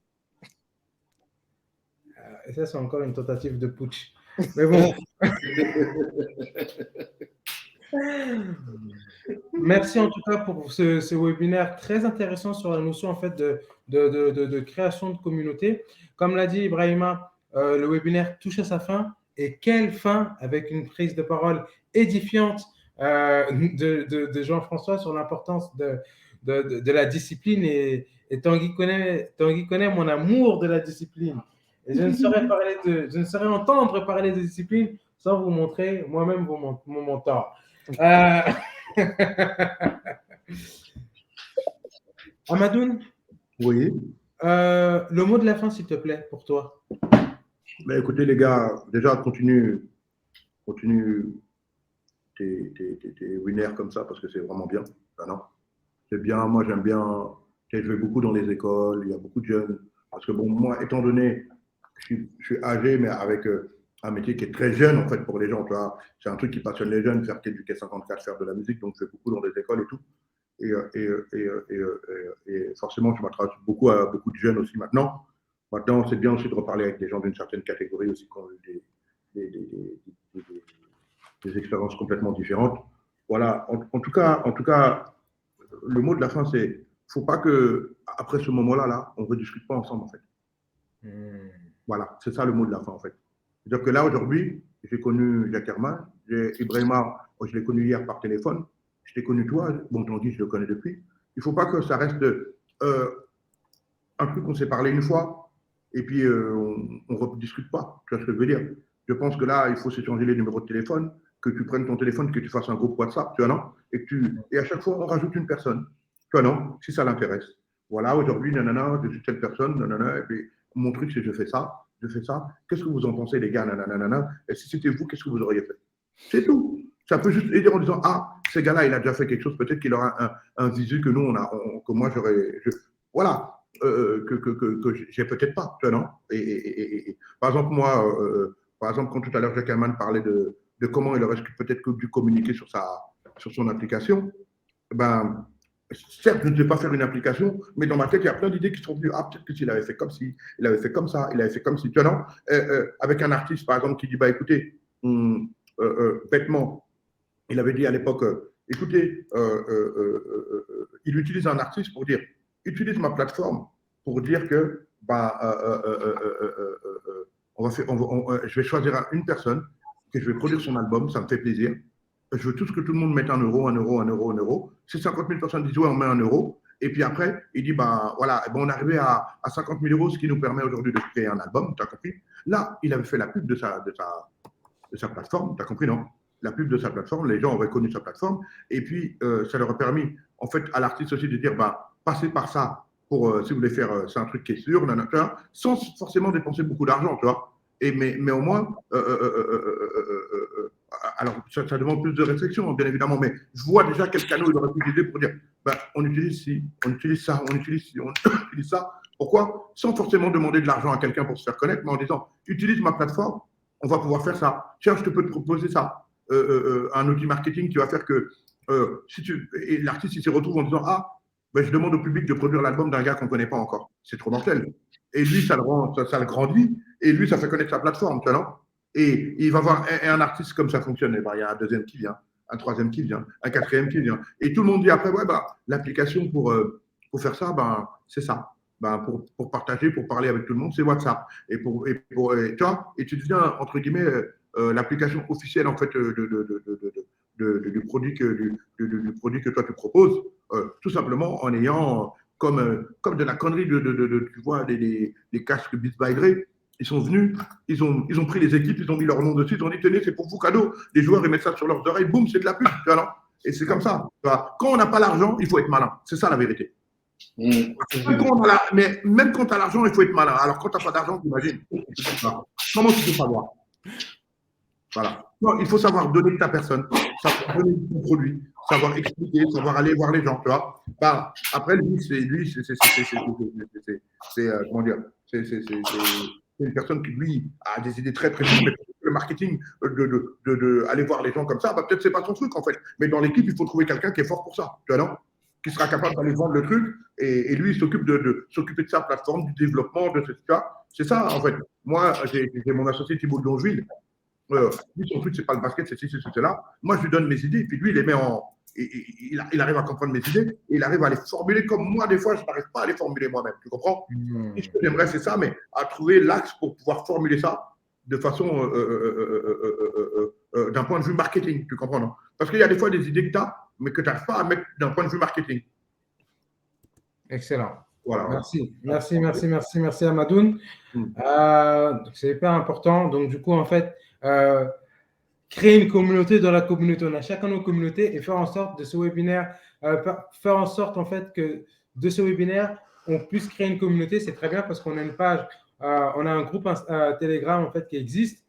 Et ça, c'est encore une tentative de putsch. Mais bon. Merci en tout cas pour ce webinaire très intéressant sur la notion en fait de création de communauté. Comme l'a dit Ibrahima, le webinaire touche à sa fin. Et quelle fin avec une prise de parole édifiante de Jean-François sur l'importance de la discipline. Et Tanguy connaît mon amour de la discipline. Et je ne saurais entendre parler de discipline sans vous montrer moi-même mon mentor. Amadoun, Oui. le mot de la fin, s'il te plaît, pour toi. Mais écoutez, les gars, déjà, continue tes winners comme ça parce que c'est vraiment bien. Ben non. C'est bien, moi j'aime bien. Je vais beaucoup dans les écoles, il y a beaucoup de jeunes. Parce que bon, moi, étant donné que je suis âgé, mais avec un métier qui est très jeune en fait pour les gens, tu vois, c'est un truc qui passionne les jeunes, faire qu'éduquer 54, faire de la musique, donc je fais beaucoup dans des écoles et tout. Et forcément, je m'attrape beaucoup à beaucoup de jeunes aussi maintenant. Maintenant, c'est bien aussi de reparler avec des gens d'une certaine catégorie aussi qui ont eu des expériences complètement différentes. Voilà, en tout cas, le mot de la fin, c'est faut pas que après ce moment-là, on ne rediscute pas ensemble en fait. Voilà, c'est ça le mot de la fin en fait. C'est-à-dire que là aujourd'hui, j'ai connu Jacques Herman, Ibrahima, je l'ai connu hier par téléphone, je t'ai connu toi, bon Tanguy, je le connais depuis. Il ne faut pas que ça reste un truc qu'on s'est parlé une fois et puis on ne rediscute pas. Tu vois ce que je veux dire? Je pense que là, il faut s'échanger les numéros de téléphone, que tu prennes ton téléphone, que tu fasses un groupe WhatsApp, tu vois, non? Et à chaque fois, on rajoute une personne, tu vois, non? Si ça l'intéresse. Voilà, aujourd'hui, nanana, je suis telle personne, nanana, et puis mon truc, c'est je fais ça. Qu'est-ce que vous en pensez, les gars, nanana? Et si c'était vous, qu'est-ce que vous auriez fait? C'est tout. Ça peut juste aider en disant, ah, ce gars-là, il a déjà fait quelque chose, peut-être qu'il aura un visu que nous, que moi, j'aurais. Voilà. Que j'ai peut-être pas, tu vois, non? Et par exemple, moi, par exemple, quand tout à l'heure, Jacques Herman parlait de comment il aurait peut-être dû communiquer sur son application, ben, certes, je ne vais pas faire une application, mais dans ma tête, il y a plein d'idées qui sont venues. Ah, peut-être que s'il avait fait comme ci, il avait fait comme ça, il avait fait comme ci, tu vois, non? Avec un artiste, par exemple, qui dit, bah écoutez, bêtement, il avait dit à l'époque, écoutez, il utilise un artiste pour dire, utilise ma plateforme pour dire que bah, je vais choisir une personne, que je vais produire son album, ça me fait plaisir. Je veux tout ce que tout le monde mette un euro. Si 50 000 personnes disent ouais, on met un euro. Et puis après, il dit bah voilà, on est arrivé à 50 000 euros, ce qui nous permet aujourd'hui de créer un album, tu as compris? Là, il avait fait la pub de sa plateforme, tu as compris, non? La pub de sa plateforme, les gens auraient connu sa plateforme. Et puis, ça leur a permis, en fait, à l'artiste aussi de dire bah, passez par ça pour, si vous voulez faire, c'est un truc qui est sûr, sans forcément dépenser beaucoup d'argent, tu vois. Mais au moins, alors ça demande plus de réflexion, bien évidemment, mais je vois déjà quel canal il aurait pu utiliser pour dire bah, on utilise ci, on utilise ça, on utilise ça. Pourquoi? Sans forcément demander de l'argent à quelqu'un pour se faire connaître, mais en disant utilise ma plateforme, on va pouvoir faire ça. Tiens, je te peux te proposer ça. Un outil marketing qui va faire que et l'artiste il se retrouve en disant ah, ben, je demande au public de produire l'album d'un gars qu'on ne connaît pas encore. C'est trop mortel. Et lui, ça le grandit, et lui, ça fait connaître sa plateforme, tu vois, non? Et il va voir un artiste comme ça fonctionne. Ben, il y a un deuxième qui vient, un troisième qui vient, un quatrième qui vient. Et tout le monde dit après, ouais, bah, l'application pour faire ça, ben, c'est ça. Ben, pour partager, pour parler avec tout le monde, c'est WhatsApp. Et tu vois, et tu deviens, entre guillemets, l'application officielle, en fait, du produit que toi tu proposes, tout simplement en ayant comme de la connerie tu vois, des casques Beats by Dre. Ils sont venus, ils ont pris les équipes, ils ont mis leur nom dessus, ils ont dit tenez, c'est pour vous cadeau. Les joueurs ils mettent ça sur leurs oreilles, boum, c'est de la pub. Et c'est comme ça. Quand on n'a pas l'argent, il faut être malin. C'est ça la vérité. Mais même quand tu as l'argent, il faut être malin. Alors quand tu n'as pas d'argent, t'imagines. Comment tu peux savoir? Voilà. Non, il faut savoir donner ta personne, savoir donner ton produit, savoir expliquer, savoir aller voir les gens, tu vois. Bah, après, lui, c'est comment dire, c'est une personne qui, lui, a des idées très précises, mais le marketing, aller voir les gens comme ça, bah, peut-être c'est pas son truc, en fait. Mais dans l'équipe, il faut trouver quelqu'un qui est fort pour ça, tu vois, non? Qui sera capable d'aller vendre le truc, et lui, il s'occupe s'occuper de sa plateforme, du développement, de tout ça. C'est ça, en fait. Moi, j'ai mon associé Thibault de Longeville. Lui, son truc, c'est pas le basket, c'est ceci, c'est cela. Moi, je lui donne mes idées, et puis lui, il les met il arrive à comprendre mes idées, et il arrive à les formuler comme moi, des fois, je n'arrive pas à les formuler moi-même. Tu comprends? Et ce que j'aimerais, c'est ça, mais à trouver l'axe pour pouvoir formuler ça de façon, d'un point de vue marketing. Tu comprends, non? Parce qu'il y a des fois des idées que tu as, mais que tu n'arrives pas à mettre d'un point de vue marketing. Excellent. Voilà. Merci Amadoun. C'est hyper important. Donc, du coup, en fait, créer une communauté dans la communauté. On a chacun nos communautés et faire en sorte de ce webinaire, faire en sorte, en fait, que de ce webinaire, on puisse créer une communauté. C'est très bien parce qu'on a une page, on a un groupe Telegram, en fait, qui existe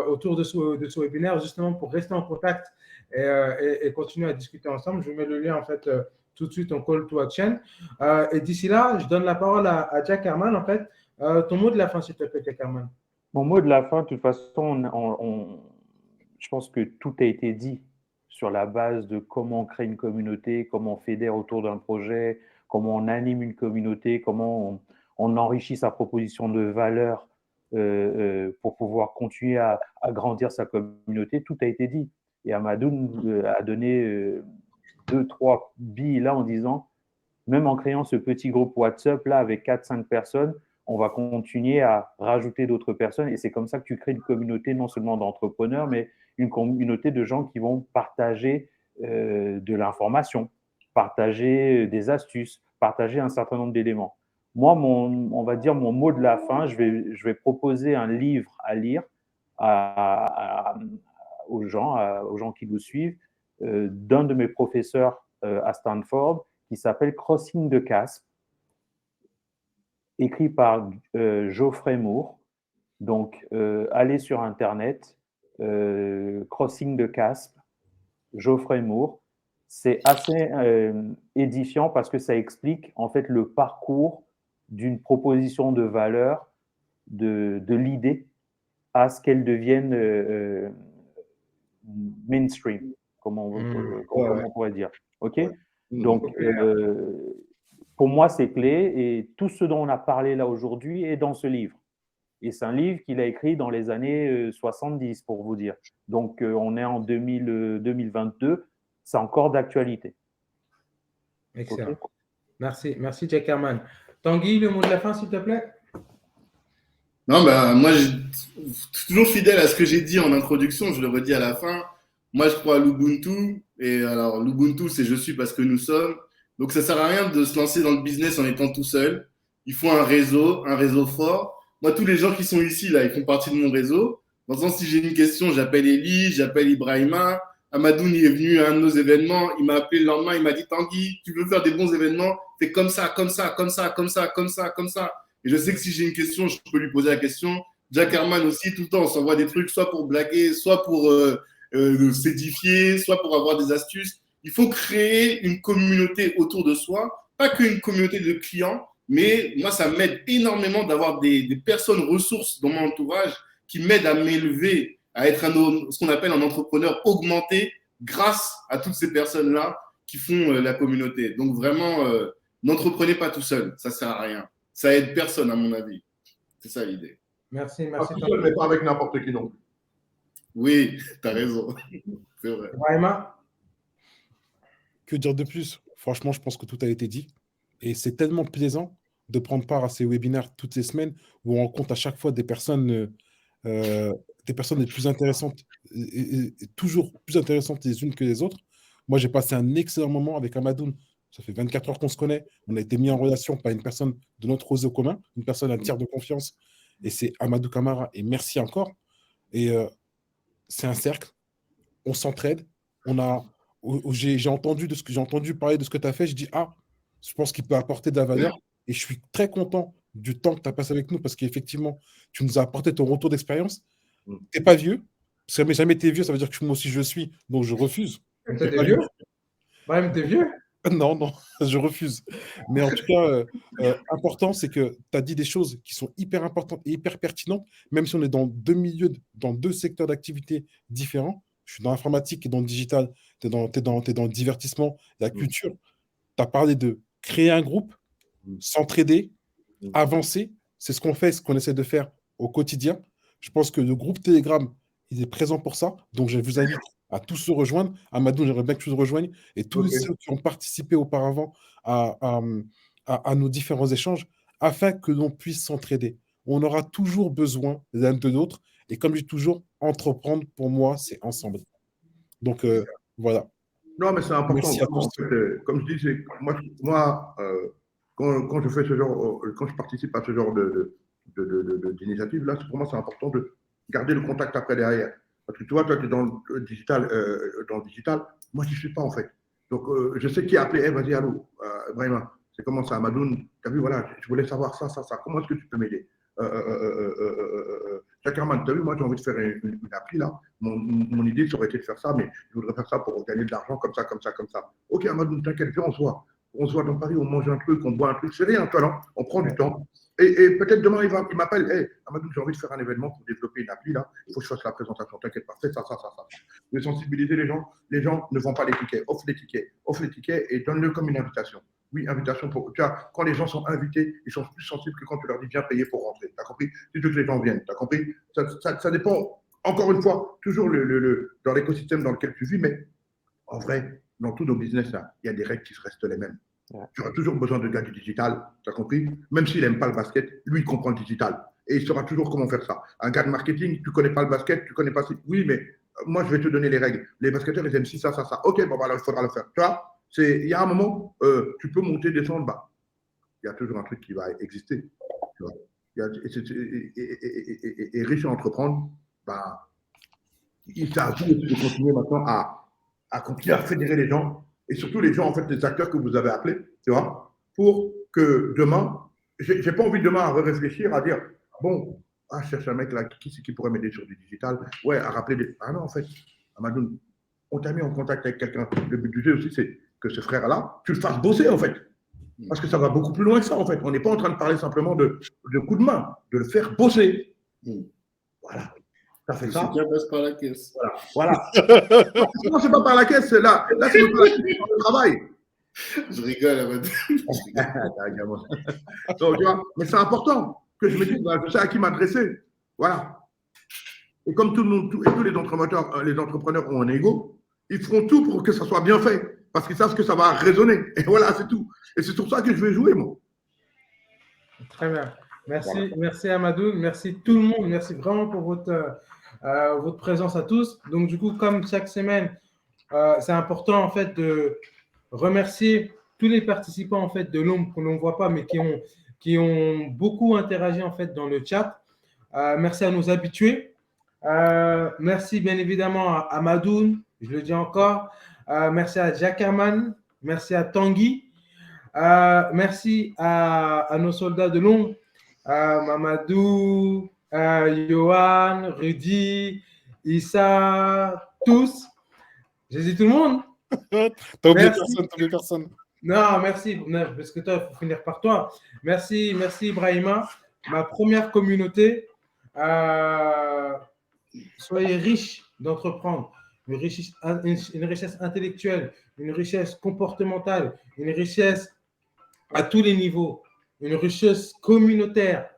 autour de ce webinaire, justement pour rester en contact et continuer à discuter ensemble. Je vous mets le lien, en fait, tout de suite en call to action. Et d'ici là, je donne la parole à Jack Herman, en fait. Ton mot de la fin, s'il te plaît, Jack Herman. Mon mot de la fin, de toute façon, je pense que tout a été dit sur la base de comment on crée une communauté, comment on fédère autour d'un projet, comment on anime une communauté, comment on enrichit sa proposition de valeur pour pouvoir continuer à grandir sa communauté. Tout a été dit. Et Amadoun a donné 2-3 billes là en disant, même en créant ce petit groupe WhatsApp là avec 4-5 personnes, on va continuer à rajouter d'autres personnes. Et c'est comme ça que tu crées une communauté non seulement d'entrepreneurs, mais une communauté de gens qui vont partager de l'information, partager des astuces, partager un certain nombre d'éléments. Moi, on va dire mon mot de la fin, je vais proposer un livre à lire aux gens qui nous suivent, d'un de mes professeurs à Stanford qui s'appelle Crossing the Chasm, écrit par Geoffrey Moore. Donc, allez sur Internet, Crossing the Chasm, Geoffrey Moore. C'est assez édifiant parce que ça explique en fait le parcours d'une proposition de valeur, de l'idée à ce qu'elle devienne mainstream, comme on pourrait dire. OK ? Donc, pour moi, c'est clé et tout ce dont on a parlé là aujourd'hui est dans ce livre. Et c'est un livre qu'il a écrit dans les années 70, pour vous dire. Donc, on est en 2022, c'est encore d'actualité. Excellent. Okay. Merci Jack Herman. Tanguy, le mot de la fin, s'il te plaît. Non, moi, je suis toujours fidèle à ce que j'ai dit en introduction, je le redis à la fin. Moi, je crois à l'Ubuntu. Et alors, l'Ubuntu, c'est je suis parce que nous sommes. Donc, ça sert à rien de se lancer dans le business en étant tout seul. Il faut un réseau fort. Moi, tous les gens qui sont ici, là, ils font partie de mon réseau. Dans le sens, si j'ai une question, j'appelle Elie, j'appelle Ibrahima. Amadoun, il est venu à un de nos événements. Il m'a appelé le lendemain. Il m'a dit, Tanguy, tu veux faire des bons événements? Fais comme ça, comme ça, comme ça, comme ça, comme ça, comme ça. Et je sais que si j'ai une question, je peux lui poser la question. Jack Herman aussi, tout le temps, on s'envoie des trucs, soit pour blaguer, soit pour s'édifier, soit pour avoir des astuces. Il faut créer une communauté autour de soi, pas qu'une communauté de clients, mais moi, ça m'aide énormément d'avoir des personnes ressources dans mon entourage qui m'aident à m'élever, à être ce qu'on appelle un entrepreneur augmenté grâce à toutes ces personnes-là qui font la communauté. Donc vraiment, n'entreprenez pas tout seul, ça ne sert à rien. Ça aide personne, à mon avis. C'est ça l'idée. Merci. Seul, mais pas avec n'importe qui non plus. Oui, tu as raison. C'est vrai. Ibrahima ? Que dire de plus? Franchement, je pense que tout a été dit. Et c'est tellement plaisant de prendre part à ces webinaires toutes les semaines où on rencontre à chaque fois des personnes les plus intéressantes et toujours plus intéressantes les unes que les autres. Moi, j'ai passé un excellent moment avec Amadoun. Ça fait 24 heures qu'on se connaît. On a été mis en relation par une personne de notre réseau commun, une personne, un tiers de confiance. Et c'est Amadou Camara. Et merci encore. Et c'est un cercle. On s'entraide. J'ai entendu parler de ce que tu as fait. Je dis, je pense qu'il peut apporter de la valeur. Et je suis très content du temps que tu as passé avec nous parce qu'effectivement, tu nous as apporté ton retour d'expérience. Tu n'es pas vieux. Si jamais tu es vieux, ça veut dire que moi aussi je suis. Donc je refuse. T'es vieux? Même t'es vieux? Non, je refuse. Mais en tout cas, important, c'est que tu as dit des choses qui sont hyper importantes et hyper pertinentes, même si on est dans deux milieux, dans deux secteurs d'activité différents. Je suis dans l'informatique et dans le digital. Tu es dans le divertissement, la culture. Tu as parlé de créer un groupe, s'entraider, avancer. C'est ce qu'on fait, ce qu'on essaie de faire au quotidien. Je pense que le groupe Telegram, il est présent pour ça. Donc, je vous invite à tous se rejoindre. Amadoun, j'aimerais bien que tu te rejoignes. Et tous ceux qui ont participé auparavant à nos différents échanges, afin que l'on puisse s'entraider. On aura toujours besoin l'un de l'autre. Et comme je dis toujours, entreprendre, pour moi, c'est ensemble. Donc, voilà. Non, mais c'est important. Merci à tous. Comme je dis, moi quand je fais ce genre, quand je participe à ce genre d'initiative, là, pour moi, c'est important de garder le contact après derrière. Parce que tu vois, toi, tu es dans le digital, moi, je n'y suis pas, en fait. Donc, je sais qui a appelé, vas-y, allô, Brahima, c'est comment ça, Amadoun, tu as vu, voilà, je voulais savoir ça, comment est-ce que tu peux m'aider Jackerman, tu as vu, moi, j'ai envie de faire une appli, là, mon idée, ça aurait été de faire ça, mais je voudrais faire ça pour gagner de l'argent, comme ça. Ok, Amadoun, t'inquiète, viens, on se voit dans Paris, on mange un truc, on boit un truc, c'est rien, toi, non, on prend du temps. Et peut-être demain, il m'appelle, hey, Amadou, j'ai envie de faire un événement pour développer une appli, là, il faut que je fasse la présentation, t'inquiète pas, fais ça. De sensibiliser les gens ne vendent pas les tickets, offre les tickets et donne-le comme une invitation. Oui, invitation pour. Tu vois, quand les gens sont invités, ils sont plus sensibles que quand tu leur dis viens payer pour rentrer. Tu as compris? Tu veux que les gens viennent. Tu as compris? Ça dépend, encore une fois, toujours dans l'écosystème dans lequel tu vis, mais en vrai, dans tous nos business, là, il y a des règles qui restent les mêmes. Ouais. Tu auras toujours besoin de gars du digital, tu as compris? Même s'il n'aime pas le basket, lui, il comprend le digital. Et il saura toujours comment faire ça. Un gars de marketing, tu ne connais pas le basket, tu ne connais pas. Oui, mais moi, je vais te donner les règles. Les basketteurs, ils aiment ci, ça. Ok, bon, voilà, il faudra le faire. Tu vois? Il y a un moment, tu peux monter, descendre, bah, il y a toujours un truc qui va exister. Tu vois? Et riche à entreprendre, bah, il s'agit de continuer maintenant à continuer à fédérer les gens. Et surtout les gens, en fait, les acteurs que vous avez appelés, tu vois, pour que demain, j'ai pas envie demain à réfléchir, à dire, bon, je cherche un mec là, qui pourrait m'aider sur du digital, ouais, à rappeler des. Ah non, en fait, Amadoun, on t'a mis en contact avec quelqu'un. Le but du jeu aussi, c'est que ce frère-là, tu le fasses bosser, en fait. Parce que ça va beaucoup plus loin que ça, en fait. On n'est pas en train de parler simplement de coup de main, de le faire bosser. Voilà. Ça fait ça. C'est passe par la caisse. Voilà. Non, c'est pas par la caisse, là c'est le travail. Je rigole à votre. Donc, tu vois, mais c'est important que je me dise, je sais à qui m'adresser. Voilà. Et comme tout le monde, tous les entrepreneurs ont un ego, ils feront tout pour que ça soit bien fait. Parce qu'ils savent que ça va résonner. Et voilà, c'est tout. Et c'est sur ça que je vais jouer, moi. Très bien. Merci Amadoun. Merci tout le monde. Merci vraiment pour votre présence à tous. Donc, du coup, comme chaque semaine, c'est important en fait de remercier tous les participants en fait de l'ombre qu'on ne voit pas, mais qui ont beaucoup interagi en fait dans le chat. Merci à nos habitués. Merci bien évidemment à Amadoun, je le dis encore. Merci à Jackerman. Merci à Tanguy. Merci à nos soldats de l'ombre. Mamadou, Johan, Rudy, Issa, tous. J'ai dit tout le monde. T'as oublié personne. Non, merci, parce que toi, il faut finir par toi. Merci Ibrahima. Ma première communauté, soyez riches d'entreprendre. Une richesse intellectuelle, une richesse comportementale, une richesse à tous les niveaux, une richesse communautaire,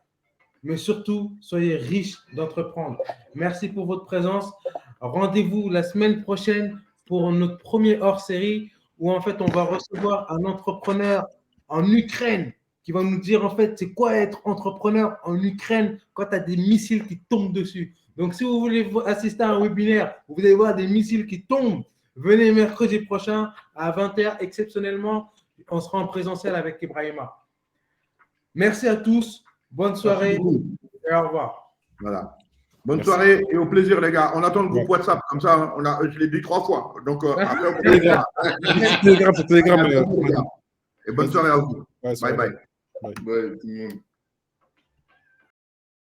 mais surtout, soyez riches d'entreprendre. Merci pour votre présence. Rendez-vous la semaine prochaine pour notre premier hors-série où en fait, on va recevoir un entrepreneur en Ukraine qui va nous dire en fait, c'est quoi être entrepreneur en Ukraine quand tu as des missiles qui tombent dessus. Donc, si vous voulez assister à un webinaire où vous allez voir des missiles qui tombent, venez mercredi prochain à 20h, exceptionnellement, on sera en présentiel avec Ibrahima. Merci à tous. Bonne soirée et au revoir. Voilà. Bonne soirée et au plaisir, les gars. On attend le groupe WhatsApp. Comme ça, je l'ai dit 3 fois. Donc, après, on Télégramme. Et bonne soirée à vous. Ouais, bye. Ouais, tout le monde.